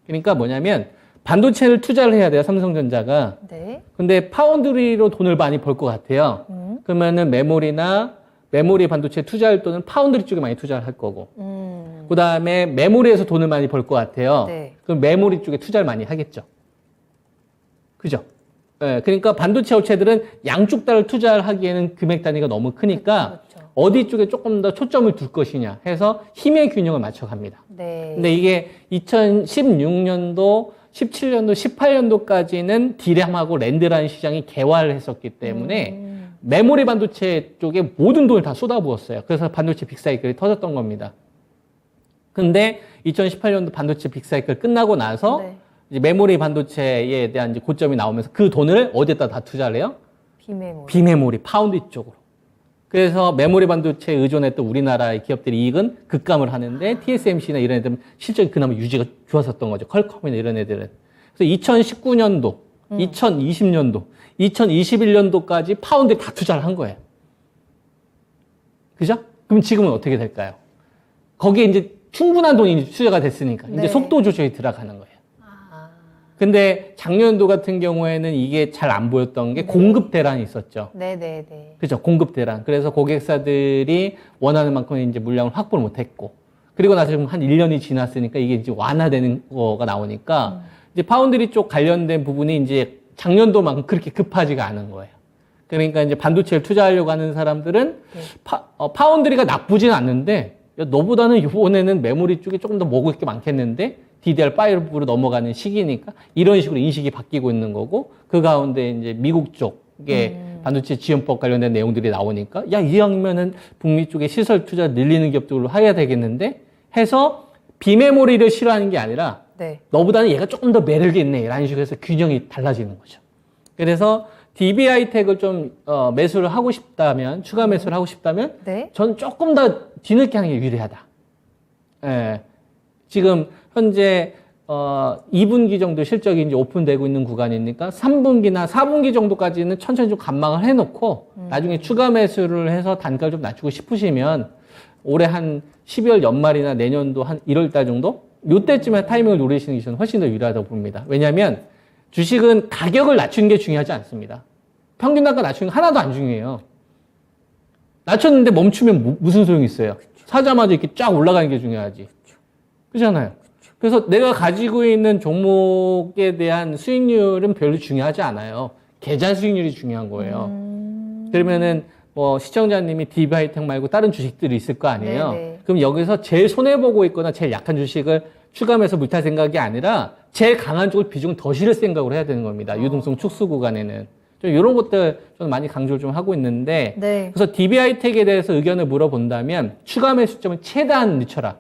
Speaker 2: 그러니까 뭐냐면 반도체를 투자를 해야 돼요, 삼성전자가.
Speaker 1: 네.
Speaker 2: 근데 파운드리로 돈을 많이 벌 것 같아요. 그러면은 메모리 반도체 투자할 돈은 파운드리 쪽에 많이 투자를 할 거고. 그 다음에 메모리에서 돈을 많이 벌 것 같아요.
Speaker 1: 네.
Speaker 2: 그럼 메모리 쪽에 투자를 많이 하겠죠. 그죠? 예, 그러니까 반도체 업체들은 양쪽 다를 투자를 하기에는 금액 단위가 너무 크니까
Speaker 1: 그렇죠.
Speaker 2: 어디 쪽에 조금 더 초점을 둘 것이냐 해서 힘의 균형을 맞춰 갑니다.
Speaker 1: 네.
Speaker 2: 근데 이게 2016년도, 17년도, 18년도까지는 디램하고 랜드라는 시장이 개화를 했었기 때문에 메모리 반도체 쪽에 모든 돈을 다 쏟아부었어요. 그래서 반도체 빅사이클이 터졌던 겁니다. 근데 2018년도 반도체 빅사이클 끝나고 나서
Speaker 1: 네.
Speaker 2: 이제 메모리 반도체에 대한 이제 고점이 나오면서 그 돈을 어디에다 다 투자를 해요?
Speaker 1: 비메모리.
Speaker 2: 비메모리, 파운드 쪽으로. 그래서 메모리 반도체에 의존했던 우리나라의 기업들이 이익은 급감을 하는데 TSMC나 이런 애들은 실적이 그나마 유지가 좋았었던 거죠. 퀄컴이나 이런 애들은. 그래서 2019년도, 2020년도, 2021년도까지 파운드에 다 투자를 한 거예요. 그죠? 그럼 지금은 어떻게 될까요? 거기에 이제 충분한 돈이 투자가 됐으니까
Speaker 1: 네.
Speaker 2: 이제 속도 조절이 들어가는 거예요. 근데 작년도 같은 경우에는 이게 잘 안 보였던 게 공급 대란이 있었죠.
Speaker 1: 네네네.
Speaker 2: 그죠? 공급 대란. 그래서 고객사들이 원하는 만큼 이제 물량을 확보를 못 했고. 그리고 나서 지금 한 1년이 지났으니까 이게 이제 완화되는 거가 나오니까 이제 파운드리 쪽 관련된 부분이 이제 작년도만큼 그렇게 급하지가 않은 거예요. 그러니까 이제 반도체를 투자하려고 하는 사람들은 파운드리가 나쁘진 않는데 야, 너보다는 이번에는 메모리 쪽에 조금 더 먹을 게 많겠는데 DDR5로 넘어가는 시기니까 이런 식으로 인식이 바뀌고 있는 거고 그 가운데 이제 미국 쪽에 반도체 지원법 관련된 내용들이 나오니까 야, 이왕이면은 북미 쪽에 시설 투자 늘리는 기업들로 해야 되겠는데 해서 비메모리를 싫어하는 게 아니라
Speaker 1: 네.
Speaker 2: 너보다는 얘가 조금 더 매력이 있네 라는 식으로 해서 균형이 달라지는 거죠. 그래서 DBI텍을 좀 매수를 하고 싶다면 추가 매수를 하고 싶다면
Speaker 1: 네.
Speaker 2: 전 조금 더 뒤늦게 하는 게 유리하다. 예. 지금 현재 2분기 정도 실적이 이제 오픈되고 있는 구간이니까 3분기나 4분기 정도까지는 천천히 좀 관망을 해놓고 나중에 추가 매수를 해서 단가를 좀 낮추고 싶으시면 올해 한 12월 연말이나 내년도 한 1월 달 정도? 요때쯤에 타이밍을 노리시는 게 저는 훨씬 더 유리하다고 봅니다. 왜냐하면 주식은 가격을 낮추는 게 중요하지 않습니다. 평균 단가 낮추는 거 하나도 안 중요해요. 낮췄는데 멈추면 무슨 소용이 있어요? 사자마자 이렇게 쫙 올라가는 게 중요하지. 그렇잖아요. 그래서 내가 가지고 있는 종목에 대한 수익률은 별로 중요하지 않아요. 계좌 수익률이 중요한 거예요. 그러면은 뭐 시청자님이 DB하이텍 말고 다른 주식들이 있을 거 아니에요.
Speaker 1: 네네.
Speaker 2: 그럼 여기서 제일 손해보고 있거나 제일 약한 주식을 추가해서 물탈 생각이 아니라 제일 강한 쪽을 비중을 더 실을 생각으로 해야 되는 겁니다. 유동성 축소 구간에는. 좀 이런 것들 저는 많이 강조를 좀 하고 있는데
Speaker 1: 네.
Speaker 2: 그래서 DB하이텍에 대해서 의견을 물어본다면 추가 매수점을 최대한 늦춰라.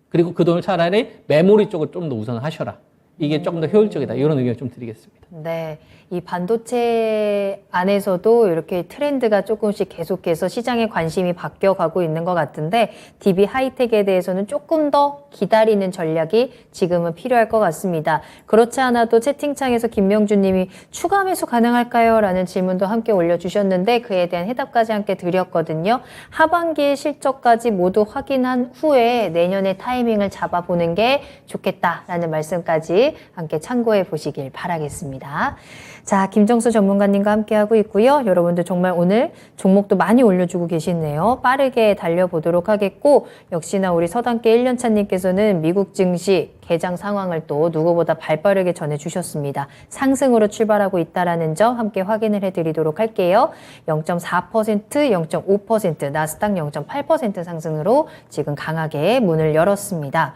Speaker 2: 그리고 그 돈을 차라리 메모리 쪽을 좀 더 우선하셔라. 이게 조금 더 효율적이다. 이런 의견을 좀 드리겠습니다.
Speaker 1: 네. 이 반도체 안에서도 이렇게 트렌드가 조금씩 계속해서 시장의 관심이 바뀌어가고 있는 것 같은데 DB 하이텍에 대해서는 조금 더 기다리는 전략이 지금은 필요할 것 같습니다. 그렇지 않아도 채팅창에서 김명준 님이 추가 매수 가능할까요? 라는 질문도 함께 올려주셨는데 그에 대한 해답까지 함께 드렸거든요. 하반기의 실적까지 모두 확인한 후에 내년의 타이밍을 잡아보는 게 좋겠다라는 말씀까지 함께 참고해 보시길 바라겠습니다. 자, 김정수 전문가님과 함께하고 있고요. 여러분들 정말 오늘 종목도 많이 올려주고 계시네요. 빠르게 달려보도록 하겠고 역시나 우리 서당계 1년차님께서는 미국 증시 개장 상황을 또 누구보다 발빠르게 전해주셨습니다. 상승으로 출발하고 있다는 점 함께 확인을 해드리도록 할게요. 0.4%, 0.5%, 나스닥 0.8% 상승으로 지금 강하게 문을 열었습니다.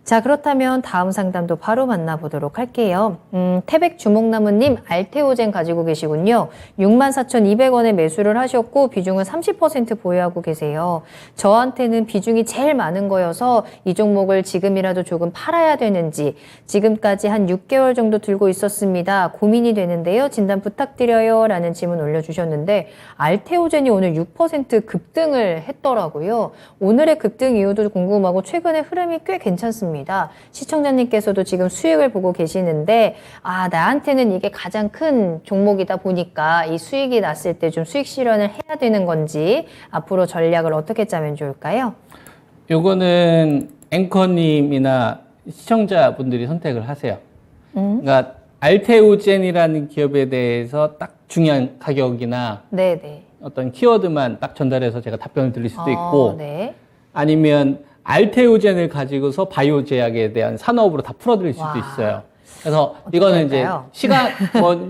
Speaker 1: 자, 그렇다면 다음 상담도 바로 만나보도록 할게요. 태백 주목나무님 알테오젠 가지고 계시군요. 64,200원에 매수를 하셨고 비중은 30% 보유하고 계세요. 저한테는 비중이 제일 많은 거여서 이 종목을 지금이라도 조금 팔아야 되는지 지금까지 한 6개월 정도 들고 있었습니다. 고민이 되는데요. 진단 부탁드려요. 라는 질문 올려주셨는데 알테오젠이 오늘 6% 급등을 했더라고요. 오늘의 급등 이유도 궁금하고 최근의 흐름이 꽤 괜찮습니다. 시청자님께서도 지금 수익을 보고 계시는데 나한테는 이게 가장 큰 종목이다 보니까 이 수익이 났을 때 좀 수익 실현을 해야 되는 건지 앞으로 전략을 어떻게 짜면 좋을까요?
Speaker 2: 요거는 앵커님이나 시청자분들이 선택을 하세요. 그러니까 알테오젠이라는 기업에 대해서 딱 중요한 가격이나
Speaker 1: 네네.
Speaker 2: 어떤 키워드만 딱 전달해서 제가 답변을 드릴 수도 있고
Speaker 1: 네.
Speaker 2: 아니면 알테오젠을 가지고서 바이오 제약에 대한 산업으로 다 풀어드릴 수도
Speaker 1: 와.
Speaker 2: 있어요. 그래서
Speaker 1: 어떻게
Speaker 2: 이거는
Speaker 1: 할까요?
Speaker 2: 이제 시간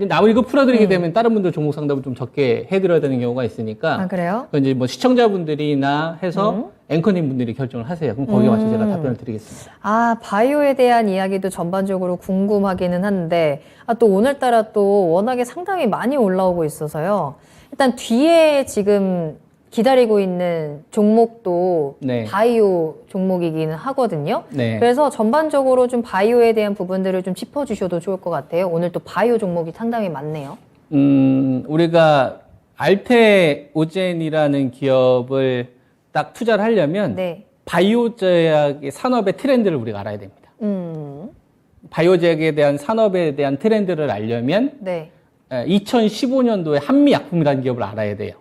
Speaker 2: 나무 이거 풀어드리게 되면 다른 분들 종목 상담을 좀 적게 해드려야 되는 경우가 있으니까
Speaker 1: 아, 그래요?
Speaker 2: 그건 이제 뭐 시청자분들이나 해서 앵커님 분들이 결정을 하세요. 그럼 거기에 맞춰서 제가 답변을 드리겠습니다.
Speaker 1: 아, 바이오에 대한 이야기도 전반적으로 궁금하기는 한데, 또 오늘따라 또 워낙에 상당히 많이 올라오고 있어서요. 일단 뒤에 지금 기다리고 있는 종목도
Speaker 2: 네.
Speaker 1: 바이오 종목이기는 하거든요.
Speaker 2: 네.
Speaker 1: 그래서 전반적으로 좀 바이오에 대한 부분들을 좀 짚어주셔도 좋을 것 같아요. 오늘 또 바이오 종목이 상당히 많네요.
Speaker 2: 우리가 알테오젠이라는 기업을 딱 투자를 하려면
Speaker 1: 네.
Speaker 2: 바이오 제약의 산업의 트렌드를 우리가 알아야 됩니다. 바이오 제약에 대한 산업에 대한 트렌드를 알려면
Speaker 1: 네.
Speaker 2: 2015년도에 한미약품이라는 기업을 알아야 돼요.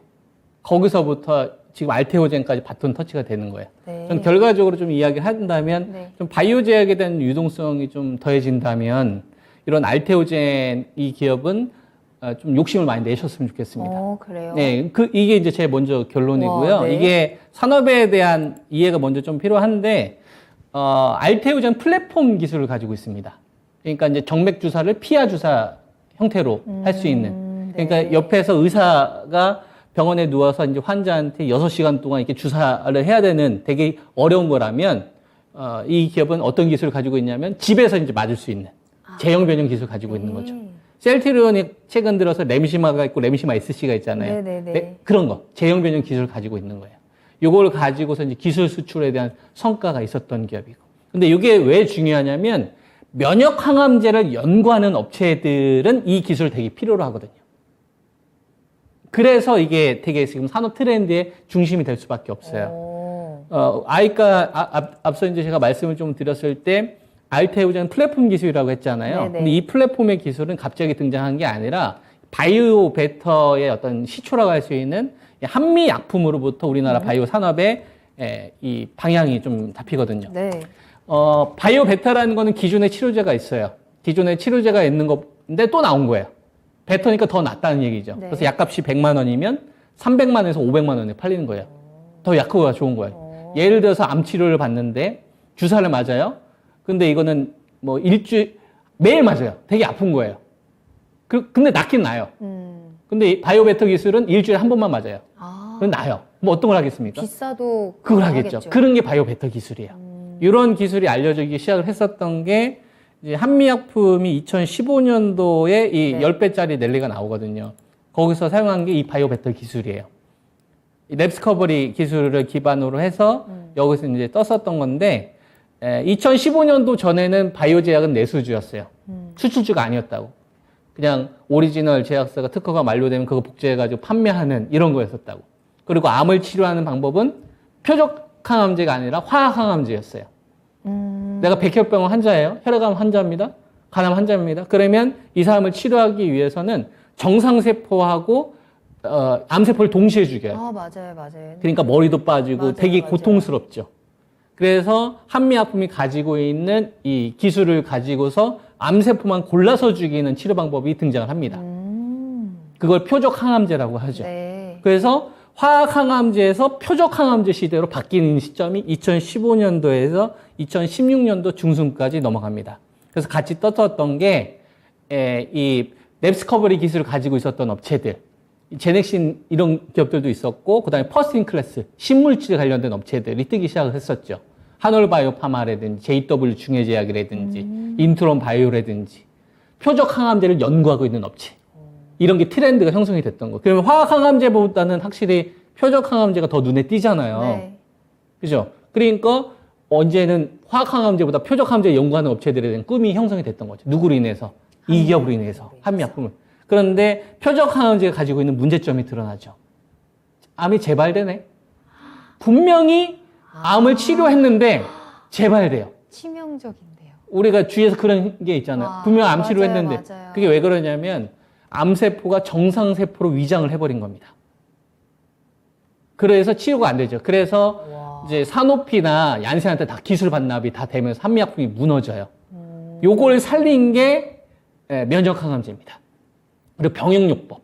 Speaker 2: 거기서부터 지금 알테오젠까지 바톤 터치가 되는 거예요.
Speaker 1: 네.
Speaker 2: 전 결과적으로 좀 이야기를 한다면
Speaker 1: 네.
Speaker 2: 좀 바이오 제약에 대한 유동성이 좀 더해진다면 이런 알테오젠 이 기업은 좀 욕심을 많이 내셨으면 좋겠습니다.
Speaker 1: 그래요?
Speaker 2: 네, 이게 이제 제 먼저 결론이고요.
Speaker 1: 와, 네.
Speaker 2: 이게 산업에 대한 이해가 먼저 좀 필요한데, 알테오젠 플랫폼 기술을 가지고 있습니다. 그러니까 이제 정맥 주사를 피하 주사 형태로 할 수 있는. 그러니까
Speaker 1: 네.
Speaker 2: 옆에서 의사가 병원에 누워서 이제 환자한테 6시간 동안 이렇게 주사를 해야 되는 되게 어려운 거라면, 이 기업은 어떤 기술을 가지고 있냐면 집에서 이제 맞을 수 있는 제형 변형 기술을 가지고 있는 거죠. 셀트리온이 최근 들어서 램시마가 있고 램시마 SC가 있잖아요.
Speaker 1: 네네네.
Speaker 2: 네, 그런 거 제형 변형 기술을 가지고 있는 거예요. 요걸 가지고서 이제 기술 수출에 대한 성과가 있었던 기업이고. 근데 이게 왜 중요하냐면 면역 항암제를 연구하는 업체들은 이 기술을 되게 필요로 하거든요. 그래서 이게 되게 지금 산업 트렌드의 중심이 될 수밖에 없어요. 앞서 이제 제가 말씀을 좀 드렸을 때 알테오젠 플랫폼 기술이라고 했잖아요.
Speaker 1: 네네.
Speaker 2: 근데 이 플랫폼의 기술은 갑자기 등장한 게 아니라 바이오 베터의 어떤 시초라고 할 수 있는 한미 약품으로부터 우리나라 바이오 산업의 이 방향이 좀 잡히거든요.
Speaker 1: 네.
Speaker 2: 바이오 베터라는 거는 기존의 치료제가 있어요. 기존의 치료제가 있는 건데 또 나온 거예요. 베터니까 더 낫다는 얘기죠.
Speaker 1: 네.
Speaker 2: 그래서 약값이 100만 원이면 300만 원에서 500만 원에 팔리는 거예요. 더 약효가 좋은 거예요. 예를 들어서 암 치료를 받는데 주사를 맞아요. 근데 이거는 뭐 일주일 매일 맞아요. 되게 아픈 거예요. 근데 낫긴 나요. 근데 이 바이오 베터 기술은 일주일에 한 번만 맞아요. 그럼 나요. 뭐 어떤 걸 하겠습니까?
Speaker 1: 비싸도
Speaker 2: 그걸 하겠죠.
Speaker 1: 하겠죠.
Speaker 2: 그런 게 바이오 베터 기술이에요. 이런 기술이 알려지기 시작을 했었던 게 이제 한미약품이 2015년도에 이
Speaker 1: 네.
Speaker 2: 10배짜리 넬리가 나오거든요. 거기서 사용한 게 이 바이오 베터 기술이에요. 이 랩스커버리 기술을 기반으로 해서 여기서 이제 떴었던 건데 2015년도 전에는 바이오 제약은 내수주였어요. 수출주가 아니었다고. 그냥 오리지널 제약사가 특허가 만료되면 그거 복제해가지고 판매하는 이런 거였었다고. 그리고 암을 치료하는 방법은 표적 항암제가 아니라 화학 항암제였어요. 내가 백혈병 환자예요. 혈액암 환자입니다. 간암 환자입니다. 그러면 이 사람을 치료하기 위해서는 정상세포하고 암세포를 동시에 죽여요.
Speaker 1: 맞아요.
Speaker 2: 그러니까 머리도 빠지고
Speaker 1: 맞아요,
Speaker 2: 되게
Speaker 1: 맞아요.
Speaker 2: 고통스럽죠. 그래서 한미약품이 가지고 있는 이 기술을 가지고서 암세포만 골라서 죽이는 치료 방법이 등장을 합니다. 그걸 표적 항암제라고 하죠.
Speaker 1: 네.
Speaker 2: 그래서 화학 항암제에서 표적 항암제 시대로 바뀌는 시점이 2015년도에서 2016년도 중순까지 넘어갑니다. 그래서 같이 떴었던 게 이 랩스커버리 기술을 가지고 있었던 업체들, 제넥신 이런 기업들도 있었고, 그 다음에 퍼스트인클래스 신물질 관련된 업체들이 뜨기 시작을 했었죠. 한올바이오파마라든지 JW 중해제약이라든지 인트론 바이오라든지 표적 항암제를 연구하고 있는 업체. 이런 게 트렌드가 형성이 됐던 거. 그러면 화학 항암제보다는 확실히 표적 항암제가 더 눈에 띄잖아요.
Speaker 1: 네.
Speaker 2: 그죠? 그러니까 언제는 화학 항암제보다 표적 항암제 연구하는 업체들에 대한 꿈이 형성이 됐던 거죠. 누구로 인해서? 이 기업으로 인해서. 한미약품을. 그런데 표적 항암제가 가지고 있는 문제점이 드러나죠. 암이 재발되네. 분명히 암을 치료했는데 재발돼요.
Speaker 1: 치명적인데요.
Speaker 2: 우리가 주위에서 그런 게 있잖아요. 분명 암 치료했는데.
Speaker 1: 맞아요.
Speaker 2: 그게 왜 그러냐면 암세포가 정상세포로 위장을 해버린 겁니다. 그래서 치료가 안 되죠. 그래서 이제 사노피나 얀센한테 다 기술 반납이 다 되면서 한미약품이 무너져요. 요걸 살린 게 면역항암제입니다. 그리고 병역요법.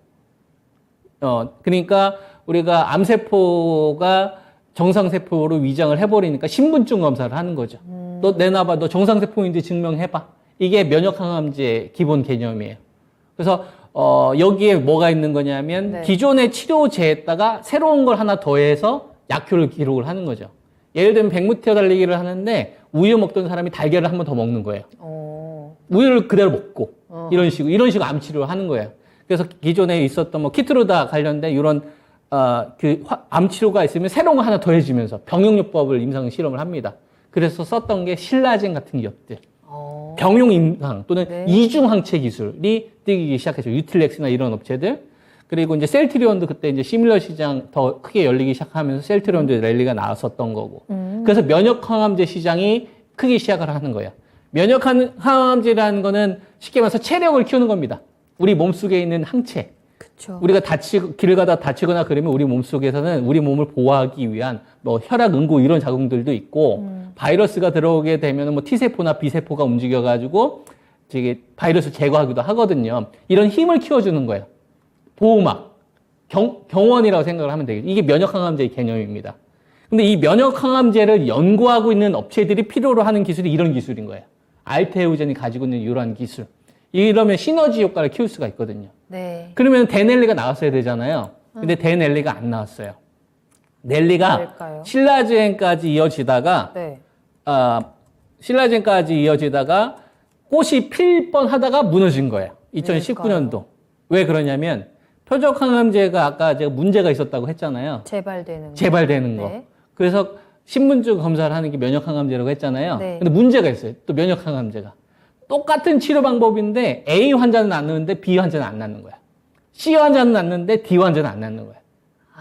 Speaker 2: 그러니까 우리가 암세포가 정상세포로 위장을 해버리니까 신분증 검사를 하는 거죠. 너 내놔봐, 너 정상세포인지 증명해봐. 이게 면역항암제 기본 개념이에요. 그래서 여기에 뭐가 있는 거냐면
Speaker 1: 네.
Speaker 2: 기존의 치료제에다가 새로운 걸 하나 더해서 약효를 기록을 하는 거죠. 예를 들면 백무티어 달리기를 하는데 우유 먹던 사람이 달걀을 한 번 더 먹는 거예요. 우유를 그대로 먹고 이런 식으로 암 치료를 하는 거예요. 그래서 기존에 있었던 뭐 키트로다 관련된 이런 암 치료가 있으면 새로운 거 하나 더해지면서 병용요법을 임상 실험을 합니다. 그래서 썼던 게 신라젠 같은 기업들. 병용 임상 또는
Speaker 1: 네.
Speaker 2: 이중항체 기술이 뜨기 시작했죠. 유틸렉스나 이런 업체들. 그리고 이제 셀트리온도 그때 이제 시뮬러 시장 더 크게 열리기 시작하면서 셀트리온도 랠리가 나왔었던 거고. 그래서 면역항암제 시장이 크기 시작을 하는 거예요. 면역항암제라는 거는 쉽게 말해서 체력을 키우는 겁니다. 우리 몸속에 있는 항체.
Speaker 1: 그쵸.
Speaker 2: 우리가 길 가다 다치거나 그러면 우리 몸속에서는 우리 몸을 보호하기 위한 뭐 혈압, 응고 이런 작용들도 있고 바이러스가 들어오게 되면 뭐 T세포나 B세포가 움직여가지고 이게 바이러스 제거하기도 하거든요. 이런 힘을 키워주는 거예요. 보호막, 경원이라고 생각을 하면 되겠죠. 이게 면역항암제의 개념입니다. 근데 이 면역항암제를 연구하고 있는 업체들이 필요로 하는 기술이 이런 기술인 거예요. 알테오젠이 가지고 있는 이러한 기술. 이러면 시너지 효과를 키울 수가 있거든요.
Speaker 1: 네.
Speaker 2: 그러면 데넬리가 나왔어야 되잖아요. 근데 데넬리가 안 나왔어요. 넬리가
Speaker 1: 왜일까요?
Speaker 2: 신라젠까지 이어지다가
Speaker 1: 네.
Speaker 2: 신라젠까지 이어지다가 꽃이 필 뻔하다가 무너진 거예요. 2019년도. 왜 그러냐면 표적항암제가 아까 제가 문제가 있었다고 했잖아요. 재발되는 거.
Speaker 1: 네.
Speaker 2: 그래서 신분증 검사를 하는 게 면역항암제라고 했잖아요.
Speaker 1: 네.
Speaker 2: 근데 문제가 있어요. 또 면역항암제가. 똑같은 치료 방법인데 A 환자는 낫는데 B 환자는 안 낫는 거야. C 환자는 낫는데 D 환자는 안 낫는 거야.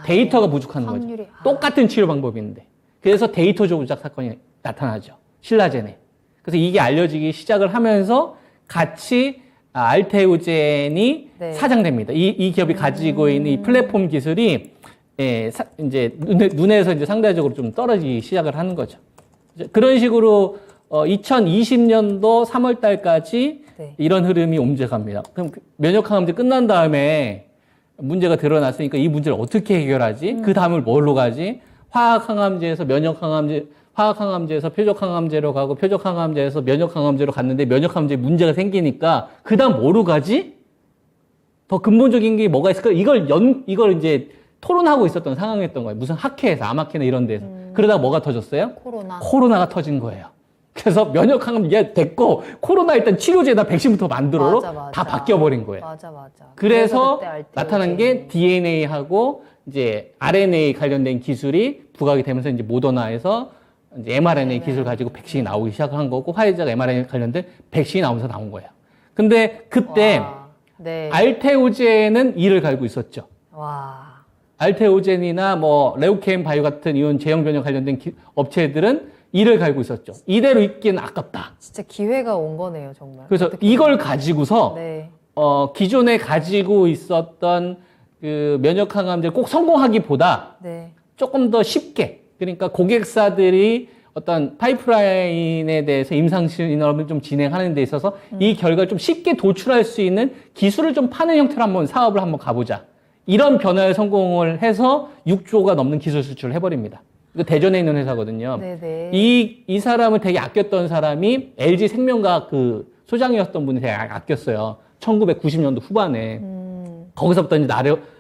Speaker 2: 데이터가 부족한
Speaker 1: 확률이,
Speaker 2: 거죠. 똑같은 치료 방법인데. 그래서 데이터 조작 사건이 나타나죠. 신라젠에. 그래서 이게 알려지기 시작을 하면서 같이 알테오젠이
Speaker 1: 네.
Speaker 2: 사장됩니다. 이 기업이 가지고 있는 이 플랫폼 기술이 이제 눈에서 이제 상대적으로 좀 떨어지기 시작을 하는 거죠. 그런 식으로 2020년도 3월 달까지
Speaker 1: 네.
Speaker 2: 이런 흐름이 옮겨갑니다. 그럼 면역항암제 끝난 다음에 문제가 드러났으니까 이 문제를 어떻게 해결하지? 그 다음을 뭘로 가지? 화학항암제에서 화학항암제에서 표적항암제로 가고 표적항암제에서 면역항암제로 갔는데 면역항암제에 문제가 생기니까 그 다음 뭐로 가지? 더 근본적인 게 뭐가 있을까? 이걸 이제 토론하고 있었던 상황이었던 거예요. 무슨 학회에서, 암학회나 이런 데서. 그러다가 뭐가 터졌어요? 코로나가 터진 거예요. 그래서 면역항암제 됐고 코로나 일단 치료제나 백신부터 만들어로
Speaker 1: 맞아.
Speaker 2: 다 바뀌어버린 거예요.
Speaker 1: 맞아.
Speaker 2: 그래서
Speaker 1: 그때 알테오젠.
Speaker 2: 나타난 게 DNA하고 이제 RNA 관련된 기술이 부각이 되면서 이제 모더나에서 이제 mRNA 기술 가지고 백신이 나오기 시작한 거고 화이자가 mRNA 관련된 백신이 나오면서 나온 거예요. 근데 그때
Speaker 1: 네.
Speaker 2: 알테오젠은 이를 갈고 있었죠.
Speaker 1: 와.
Speaker 2: 알테오젠이나 뭐 레우케인 바이오 같은 이런 제형 변형 관련된 업체들은 이를 갈고 있었죠. 이대로 있기는 아깝다.
Speaker 1: 진짜 기회가 온 거네요, 정말.
Speaker 2: 그래서 이걸 가지고서
Speaker 1: 네.
Speaker 2: 기존에 가지고 있었던 그 면역항암제를 꼭 성공하기보다
Speaker 1: 네.
Speaker 2: 조금 더 쉽게, 그러니까 고객사들이 어떤 파이프라인에 대해서 임상 실험을 좀 진행하는 데 있어서 이 결과를 좀 쉽게 도출할 수 있는 기술을 좀 파는 형태로 한번 사업을 한번 가보자. 이런 변화에 성공을 해서 6조가 넘는 기술 수출을 해버립니다. 이거 대전에 있는 회사거든요.
Speaker 1: 네네.
Speaker 2: 이 사람을 되게 아꼈던 사람이 LG 생명과학 그 소장이었던 분이 되게 아꼈어요. 1990년도 후반에. 거기서부터 이제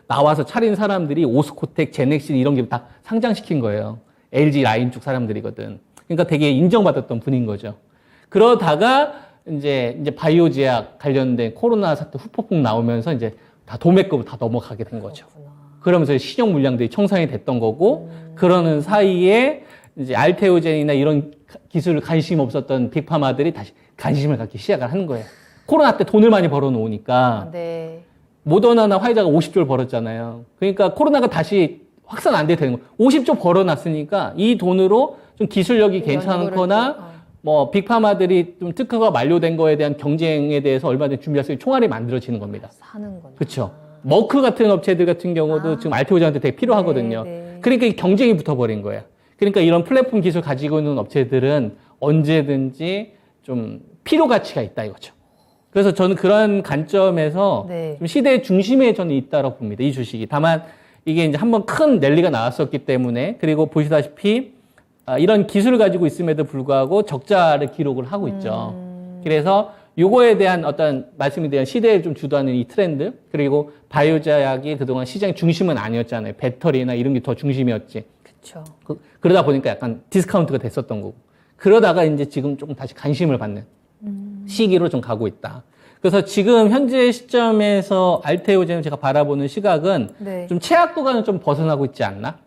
Speaker 2: 나와서 차린 사람들이 오스코텍, 제넥신 이런 게 다 상장시킨 거예요. LG 라인 쪽 사람들이거든. 그러니까 되게 인정받았던 분인 거죠. 그러다가 이제 바이오 제약 관련된 코로나 사태 후폭풍 나오면서 이제 다 도매급으로 다 넘어가게 된 거죠. 그러면서 신용 물량들이 청산이 됐던 거고, 그러는 사이에 이제 알테오젠이나 이런 기술을 관심 없었던 빅파마들이 다시 관심을 갖기 시작을 하는 거예요. 코로나 때 돈을 많이 벌어 놓으니까.
Speaker 1: 네.
Speaker 2: 모더나나 화이자가 50조를 벌었잖아요. 그러니까 코로나가 다시 확산 안 되게 되는 거예요. 50조 벌어놨으니까 이 돈으로 좀 기술력이 괜찮거나 뭐 빅파마들이 좀 특허가 만료된 거에 대한 경쟁에 대해서 얼마든지 준비할 수 있는 총알이 만들어지는 겁니다.
Speaker 1: 사는 거죠.
Speaker 2: 그렇죠. 머크 같은 업체들 같은 경우도 지금 알테오젠한테 되게 필요하거든요.
Speaker 1: 네.
Speaker 2: 그러니까 이 경쟁이 붙어버린 거예요. 그러니까 이런 플랫폼 기술 가지고 있는 업체들은 언제든지 좀 필요 가치가 있다 이거죠. 그래서 저는 그런 관점에서
Speaker 1: 네.
Speaker 2: 좀 시대의 중심에 저는 있다고 봅니다. 이 주식이. 다만 이게 이제 한번 큰 랠리가 나왔었기 때문에 그리고 보시다시피 이런 기술을 가지고 있음에도 불구하고 적자를 기록을 하고 있죠. 그래서 요거에 대한 어떤 말씀에 대한 시대에 좀 주도하는 이 트렌드 그리고 바이오 제약이 그동안 시장의 중심은 아니었잖아요. 배터리나 이런 게 더 중심이었지.
Speaker 1: 그렇죠.
Speaker 2: 그러다 보니까 약간 디스카운트가 됐었던 거고. 그러다가 이제 지금 조금 다시 관심을 받는 시기로 좀 가고 있다. 그래서 지금 현재 시점에서 알테오젠을 제가 바라보는 시각은
Speaker 1: 네.
Speaker 2: 좀 최악 구간을 좀 벗어나고 있지 않나?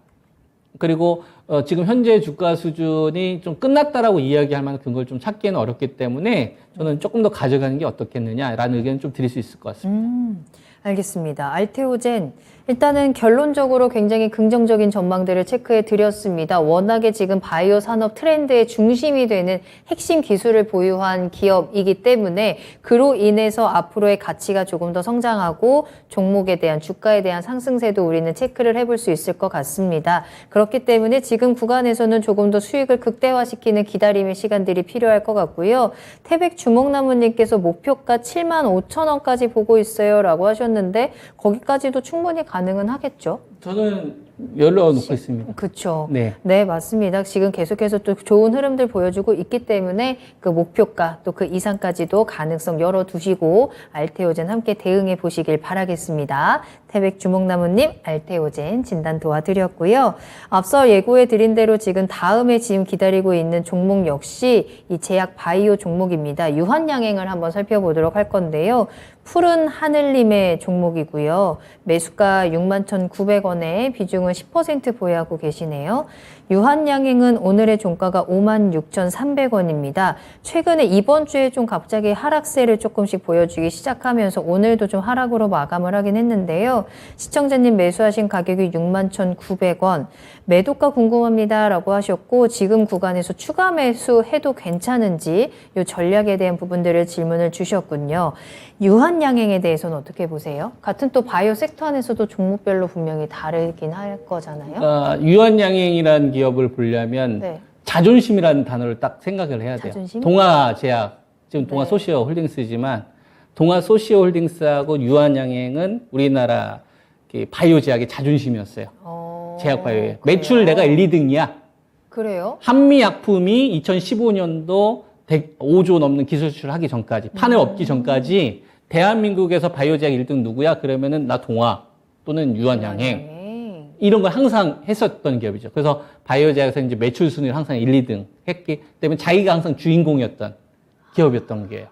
Speaker 2: 그리고 지금 현재 주가 수준이 좀 끝났다라고 이야기할 만한 근거를 좀 찾기는 어렵기 때문에 저는 조금 더 가져가는 게 어떻겠느냐라는 의견을 좀 드릴 수 있을 것 같습니다.
Speaker 1: 알겠습니다. 알테오젠 일단은 결론적으로 굉장히 긍정적인 전망들을 체크해 드렸습니다. 워낙에 지금 바이오 산업 트렌드의 중심이 되는 핵심 기술을 보유한 기업이기 때문에 그로 인해서 앞으로의 가치가 조금 더 성장하고 종목에 대한 주가에 대한 상승세도 우리는 체크를 해볼 수 있을 것 같습니다. 그렇기 때문에 지금 구간에서는 조금 더 수익을 극대화시키는 기다림의 시간들이 필요할 것 같고요. 태백 주먹나무님께서 목표가 75,000원까지 보고 있어요 라고 하셨는데 거기까지도 충분히 가능은 하겠죠?
Speaker 2: 저는 열어놓고 있습니다.
Speaker 1: 그렇죠.
Speaker 2: 네.
Speaker 1: 네, 맞습니다. 지금 계속해서 또 좋은 흐름들 보여주고 있기 때문에 그 목표가 또 그 이상까지도 가능성 열어두시고 알테오젠 함께 대응해 보시길 바라겠습니다. 태백 주먹나무님 알테오젠 진단 도와드렸고요. 앞서 예고해 드린 대로 지금 다음에 지금 기다리고 있는 종목 역시 이 제약 바이오 종목입니다. 유한양행을 한번 살펴보도록 할 건데요. 푸른 하늘님의 종목이고요. 매수가 61,900원에 비중은 10% 보유하고 계시네요. 유한양행은 오늘의 종가가 56,300원입니다. 최근에 이번 주에 좀 갑자기 하락세를 조금씩 보여주기 시작하면서 오늘도 좀 하락으로 마감을 하긴 했는데요. 시청자님 매수하신 가격이 61,900원. 매도가 궁금합니다 라고 하셨고 지금 구간에서 추가 매수해도 괜찮은지 이 전략에 대한 부분들을 질문을 주셨군요. 유한양행에 대해서는 어떻게 보세요? 같은 또 바이오 섹터 안에서도 종목별로 분명히 다르긴 할 거잖아요.
Speaker 2: 유한양행이라는 기업을 보려면
Speaker 1: 네.
Speaker 2: 자존심이라는 단어를 딱 생각을 해야 돼요.
Speaker 1: 자존심?
Speaker 2: 동아제약, 지금
Speaker 1: 네.
Speaker 2: 동아소시오홀딩스지만 동아소시오홀딩스하고 유한양행은 우리나라 바이오 제약의 자존심이었어요. 제약 바이오에. 매출 내가 1, 2등이야.
Speaker 1: 그래요?
Speaker 2: 한미약품이 2015년도 5조 넘는 기술 수출하기 전까지, 판을 업기 전까지 대한민국에서 바이오 제약 1등 누구야? 그러면은 나 동아 또는 유한양행. 이런 걸 항상 했었던 기업이죠. 그래서 바이오 제약에서 이제 매출 순위를 항상 1, 2등 했기 때문에 자기가 항상 주인공이었던 기업이었던 거예요.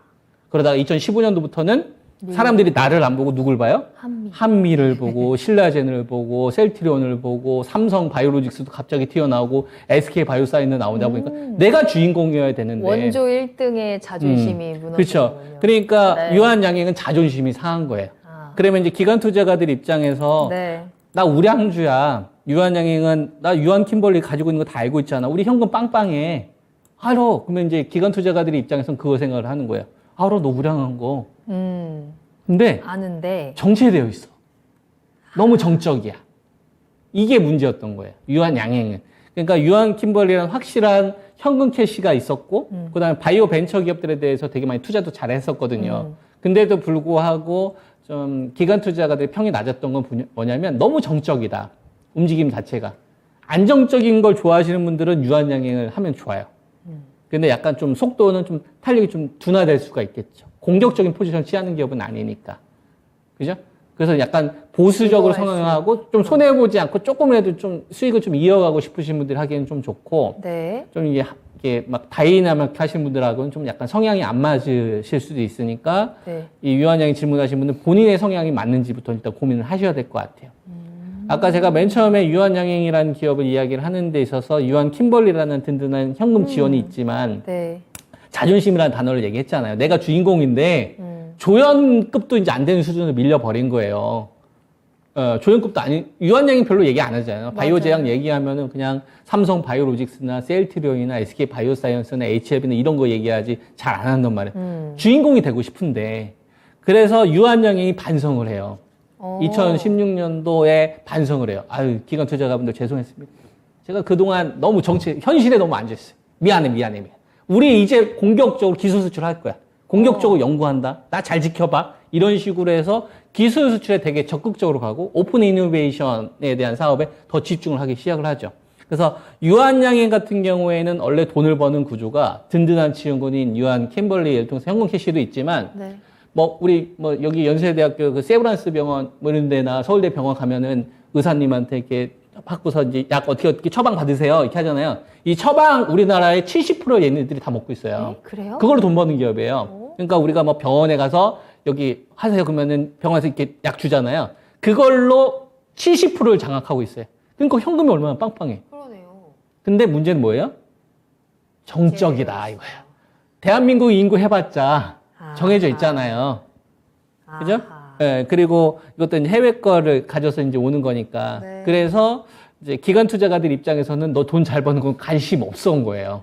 Speaker 2: 그러다가 2015년도부터는 사람들이 나를 안 보고 누굴 봐요? 한미를 보고 신라젠을 보고 셀트리온을 보고 삼성 바이오로직스도 갑자기 튀어나오고 SK 바이오사이언스 나오다 보니까 내가 주인공이어야 되는데
Speaker 1: 원조 1등의 자존심이 무너지는군요.
Speaker 2: 그렇죠. 그러니까
Speaker 1: 네.
Speaker 2: 유한양행은 자존심이 상한 거예요. 그러면 이제 기관 투자가들 입장에서
Speaker 1: 네.
Speaker 2: 나 우량주야. 유한양행은 나 유한킴벌리 가지고 있는 거 다 알고 있잖아. 우리 현금 빵빵해. 알어. 그러면 이제 기관 투자가들의 입장에서는 그거 생각을 하는 거예요. 알어, 너 우량한 거. 근데
Speaker 1: 아는데
Speaker 2: 정체되어 있어. 너무 정적이야. 이게 문제였던 거예요. 유한양행은. 그러니까 유한킴벌리라는 확실한 현금 캐시가 있었고 그다음에 바이오 벤처 기업들에 대해서 되게 많이 투자도 잘 했었거든요. 근데도 불구하고 좀 기관 투자가들의 평이 낮았던 건 뭐냐면 너무 정적이다. 움직임 자체가. 안정적인 걸 좋아하시는 분들은 유한양행을 하면 좋아요. 근데 약간 좀 속도는 좀 탄력이 좀 둔화될 수가 있겠죠. 공격적인 포지션 취하는 기업은 아니니까. 그죠? 그래서 약간 보수적으로 성향하고 좀 손해보지 않고 조금이라도 좀 수익을 좀 이어가고 싶으신 분들 하기에는 좀 좋고.
Speaker 1: 네.
Speaker 2: 좀 이게 막 다이나믹 하신 분들하고는 좀 약간 성향이 안 맞으실 수도 있으니까.
Speaker 1: 네.
Speaker 2: 이 유한양행 질문하신 분은 본인의 성향이 맞는지부터 일단 고민을 하셔야 될 것 같아요. 아까 제가 맨 처음에 유한양행이라는 기업을 이야기를 하는 데 있어서 유한킴벌리라는 든든한 현금 지원이 있지만
Speaker 1: 네.
Speaker 2: 자존심이라는 단어를 얘기했잖아요. 내가 주인공인데 조연급도 이제 안 되는 수준으로 밀려버린 거예요. 조연급도 아니, 유한양행 별로 얘기 안 하잖아요. 바이오 제약 얘기하면은 그냥 삼성 바이오로직스나 셀트리온이나 SK 바이오사이언스나 HLB나 이런 거 얘기하지 잘 안 한단 말이에요. 주인공이 되고 싶은데 그래서 유한양행이 반성을 해요. 2016년도에 반성을 해요. 아유, 기관 투자가분들 죄송했습니다. 제가 그동안 너무 현실에 너무 앉아있어요. 미안해. 우리 이제 공격적으로 기술 수출할 거야. 공격적으로 연구한다. 나 잘 지켜봐. 이런 식으로 해서 기술 수출에 되게 적극적으로 가고 오픈 이노베이션에 대한 사업에 더 집중을 하기 시작을 하죠. 그래서 유한양행 같은 경우에는 원래 돈을 버는 구조가 든든한 지원군인 유한 캠벌리를 통해서 현금 캐시도 있지만
Speaker 1: 네.
Speaker 2: 뭐 우리 뭐 여기 연세대학교 그 세브란스 병원 뭐 이런 데나 서울대 병원 가면은 의사님한테 이렇게 받고서 이제 약 어떻게 처방 받으세요 이렇게 하잖아요. 이 처방 우리나라의 70% 얘네들이 다 먹고 있어요.
Speaker 1: 네? 그래요?
Speaker 2: 그걸로 돈 버는 기업이에요. 그러니까 우리가 뭐 병원에 가서 여기 하세요 그러면은 병원에서 이렇게 약 주잖아요. 그걸로 70%를 장악하고 있어요. 그러니까 현금이 얼마나 빵빵해.
Speaker 1: 그러네요.
Speaker 2: 근데 문제는 뭐예요? 정적이다 이거예요. 대한민국 인구 해봤자 정해져 있잖아요. 그죠? 예, 그리고 이것도 이제 해외 거를 가져서 이제 오는 거니까.
Speaker 1: 네.
Speaker 2: 그래서 이제 기관 투자가들 입장에서는 너 돈 잘 버는 건 관심 없어 온 거예요.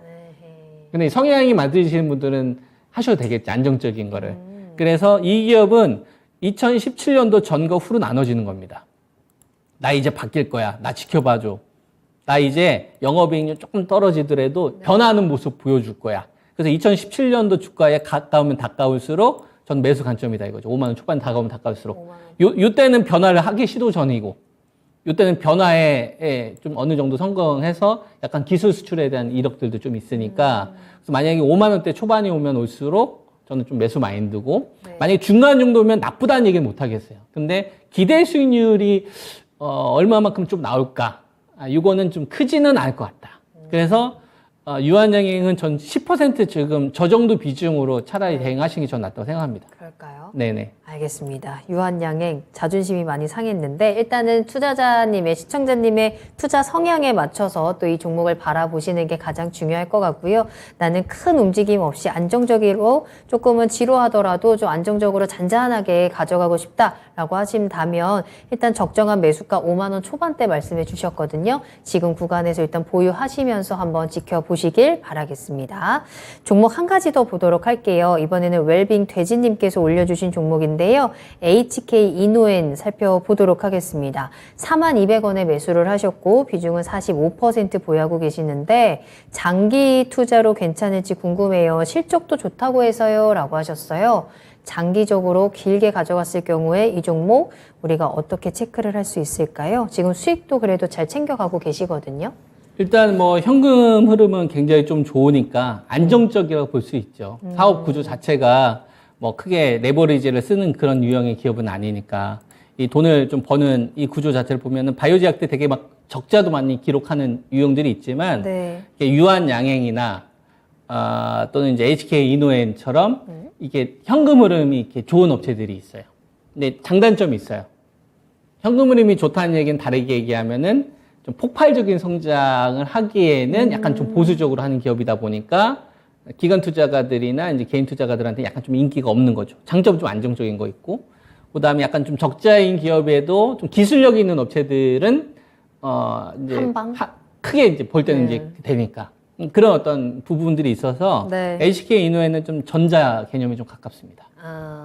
Speaker 2: 근데 성향이 맞으시는 분들은 하셔도 되겠지, 안정적인 거를. 그래서 이 기업은 2017년도 전과 후로 나눠지는 겁니다. 나 이제 바뀔 거야. 나 지켜봐줘. 나 이제 영업이익률 조금 떨어지더라도 변화하는 모습 보여줄 거야. 그래서 2017년도 주가에 가까우면 가까울수록 전 매수 관점이다 이거죠. 5만 원 초반 다가오면 다가올수록. 요때는 변화를 하기 시도 전이고, 요때는 변화에 좀 어느 정도 성공해서 약간 기술 수출에 대한 이력들도 좀 있으니까, 그래서 만약에 5만 원대 초반이 오면 올수록 저는 좀 매수 마인드고, 만약에 중간 정도면 나쁘다는 얘기는 못 하겠어요. 근데 기대 수익률이 얼마만큼 좀 나올까? 이거는 좀 크지는 않을 것 같다. 그래서 유한양행은 전 10% 지금 저 정도 비중으로 차라리 대응하시는 게 전 낫다고 생각합니다.
Speaker 1: 그럴까요?
Speaker 2: 네네.
Speaker 1: 알겠습니다. 유한양행 자존심이 많이 상했는데 일단은 투자자님의 시청자님의 투자 성향에 맞춰서 또 이 종목을 바라보시는 게 가장 중요할 것 같고요. 나는 큰 움직임 없이 안정적으로 조금은 지루하더라도 좀 안정적으로 잔잔하게 가져가고 싶다라고 하신다면 일단 적정한 매수가 5만 원 초반대 말씀해 주셨거든요. 지금 구간에서 일단 보유하시면서 한번 지켜보시길 바라겠습니다. 종목 한 가지 더 보도록 할게요. 이번에는 웰빙 돼지님께서 올려주신 종목인데요. HK 이노엔 살펴보도록 하겠습니다. 42,200원에 매수를 하셨고 비중은 45% 보유하고 계시는데 장기 투자로 괜찮을지 궁금해요. 실적도 좋다고 해서요 라고 하셨어요. 장기적으로 길게 가져갔을 경우에 이 종목 우리가 어떻게 체크를 할 수 있을까요? 지금 수익도 그래도 잘 챙겨가고 계시거든요.
Speaker 2: 일단 뭐 현금 흐름은 굉장히 좀 좋으니까 안정적이라고 볼 수 있죠. 사업 구조 자체가 뭐 크게 레버리지를 쓰는 그런 유형의 기업은 아니니까 이 돈을 좀 버는 이 구조 자체를 보면은 바이오제약 때 되게 막 적자도 많이 기록하는 유형들이 있지만
Speaker 1: 네.
Speaker 2: 유한양행이나 또는 이제 HK 이노엔처럼 이게 현금 흐름이 이렇게 좋은 업체들이 있어요. 근데 장단점이 있어요. 현금 흐름이 좋다는 얘기는 다르게 얘기하면은 좀 폭발적인 성장을 하기에는 약간 좀 보수적으로 하는 기업이다 보니까 기관 투자가들이나 이제 개인 투자가들한테 약간 좀 인기가 없는 거죠. 장점은 좀 안정적인 거 있고, 그 다음에 약간 좀 적자인 기업에도 좀 기술력이 있는 업체들은 이제
Speaker 1: 한방?
Speaker 2: 크게 이제 볼 때는 이제 되니까 그런 어떤 부분들이 있어서
Speaker 1: 네.
Speaker 2: HK 이노에는 좀 전자 개념이 좀 가깝습니다.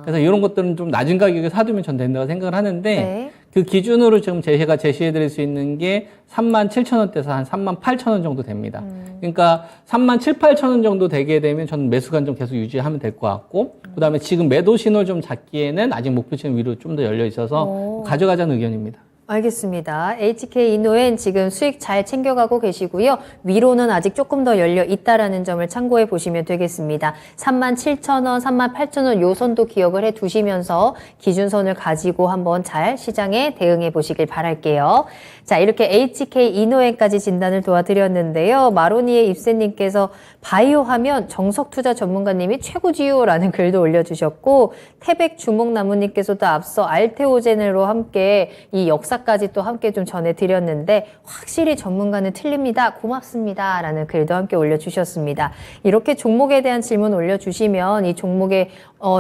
Speaker 2: 그래서 이런 것들은 좀 낮은 가격에 사두면 전 된다고 생각을 하는데
Speaker 1: 네.
Speaker 2: 그 기준으로 지금 제가 제시해드릴 수 있는 게 37,000원대에서 한 38,000원 정도 됩니다. 그러니까 37,000~8,000원 정도 되게 되면 저는 매수 관점 계속 유지하면 될 것 같고, 그 다음에 지금 매도 신호를 좀 잡기에는 아직 목표치는 위로 좀 더 열려 있어서 가져가자는 의견입니다.
Speaker 1: 알겠습니다. HK 이노엔 지금 수익 잘 챙겨가고 계시고요. 위로는 아직 조금 더 열려 있다라는 점을 참고해 보시면 되겠습니다. 37,000원, 38,000원 요 선도 기억을 해 두시면서 기준선을 가지고 한번 잘 시장에 대응해 보시길 바랄게요. 자, 이렇게 HK 이노엔까지 진단을 도와드렸는데요. 마로니의 입세님께서 바이오 하면 정석투자 전문가님이 최고지요라는 글도 올려주셨고, 태백 주목나무님께서도 앞서 알테오젠으로 함께 이 역사까지 또 함께 좀 전해드렸는데 확실히 전문가는 틀립니다. 고맙습니다. 라는 글도 함께 올려주셨습니다. 이렇게 종목에 대한 질문 올려주시면 이 종목의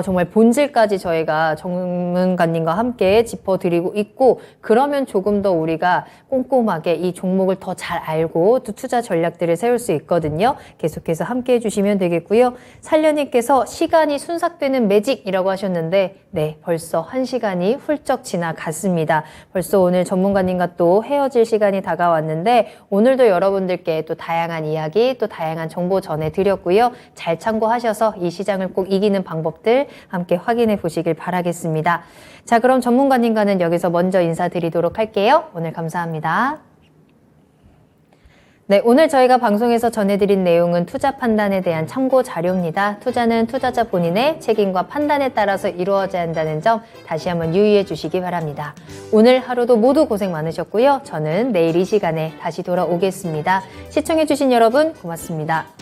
Speaker 1: 정말 본질까지 저희가 전문가님과 함께 짚어드리고 있고, 그러면 조금 더 우리가 꼼꼼하게 이 종목을 더 잘 알고 또 투자 전략들을 세울 수 있거든요. 계속해서 함께 해주시면 되겠고요. 살려님께서 시간이 순삭되는 매직이라고 하셨는데, 네, 벌써 1시간이 훌쩍 지나갔습니다. 벌써 오늘 전문가님과 또 헤어질 시간이 다가왔는데, 오늘도 여러분들께 또 다양한 이야기, 또 다양한 정보 전해드렸고요. 잘 참고하셔서 이 시장을 꼭 이기는 방법들 함께 확인해 보시길 바라겠습니다. 자, 그럼 전문가님과는 여기서 먼저 인사드리도록 할게요. 오늘 감사합니다. 네, 오늘 저희가 방송에서 전해드린 내용은 투자 판단에 대한 참고 자료입니다. 투자는 투자자 본인의 책임과 판단에 따라서 이루어져야 한다는 점 다시 한번 유의해 주시기 바랍니다. 오늘 하루도 모두 고생 많으셨고요. 저는 내일 이 시간에 다시 돌아오겠습니다. 시청해 주신 여러분 고맙습니다.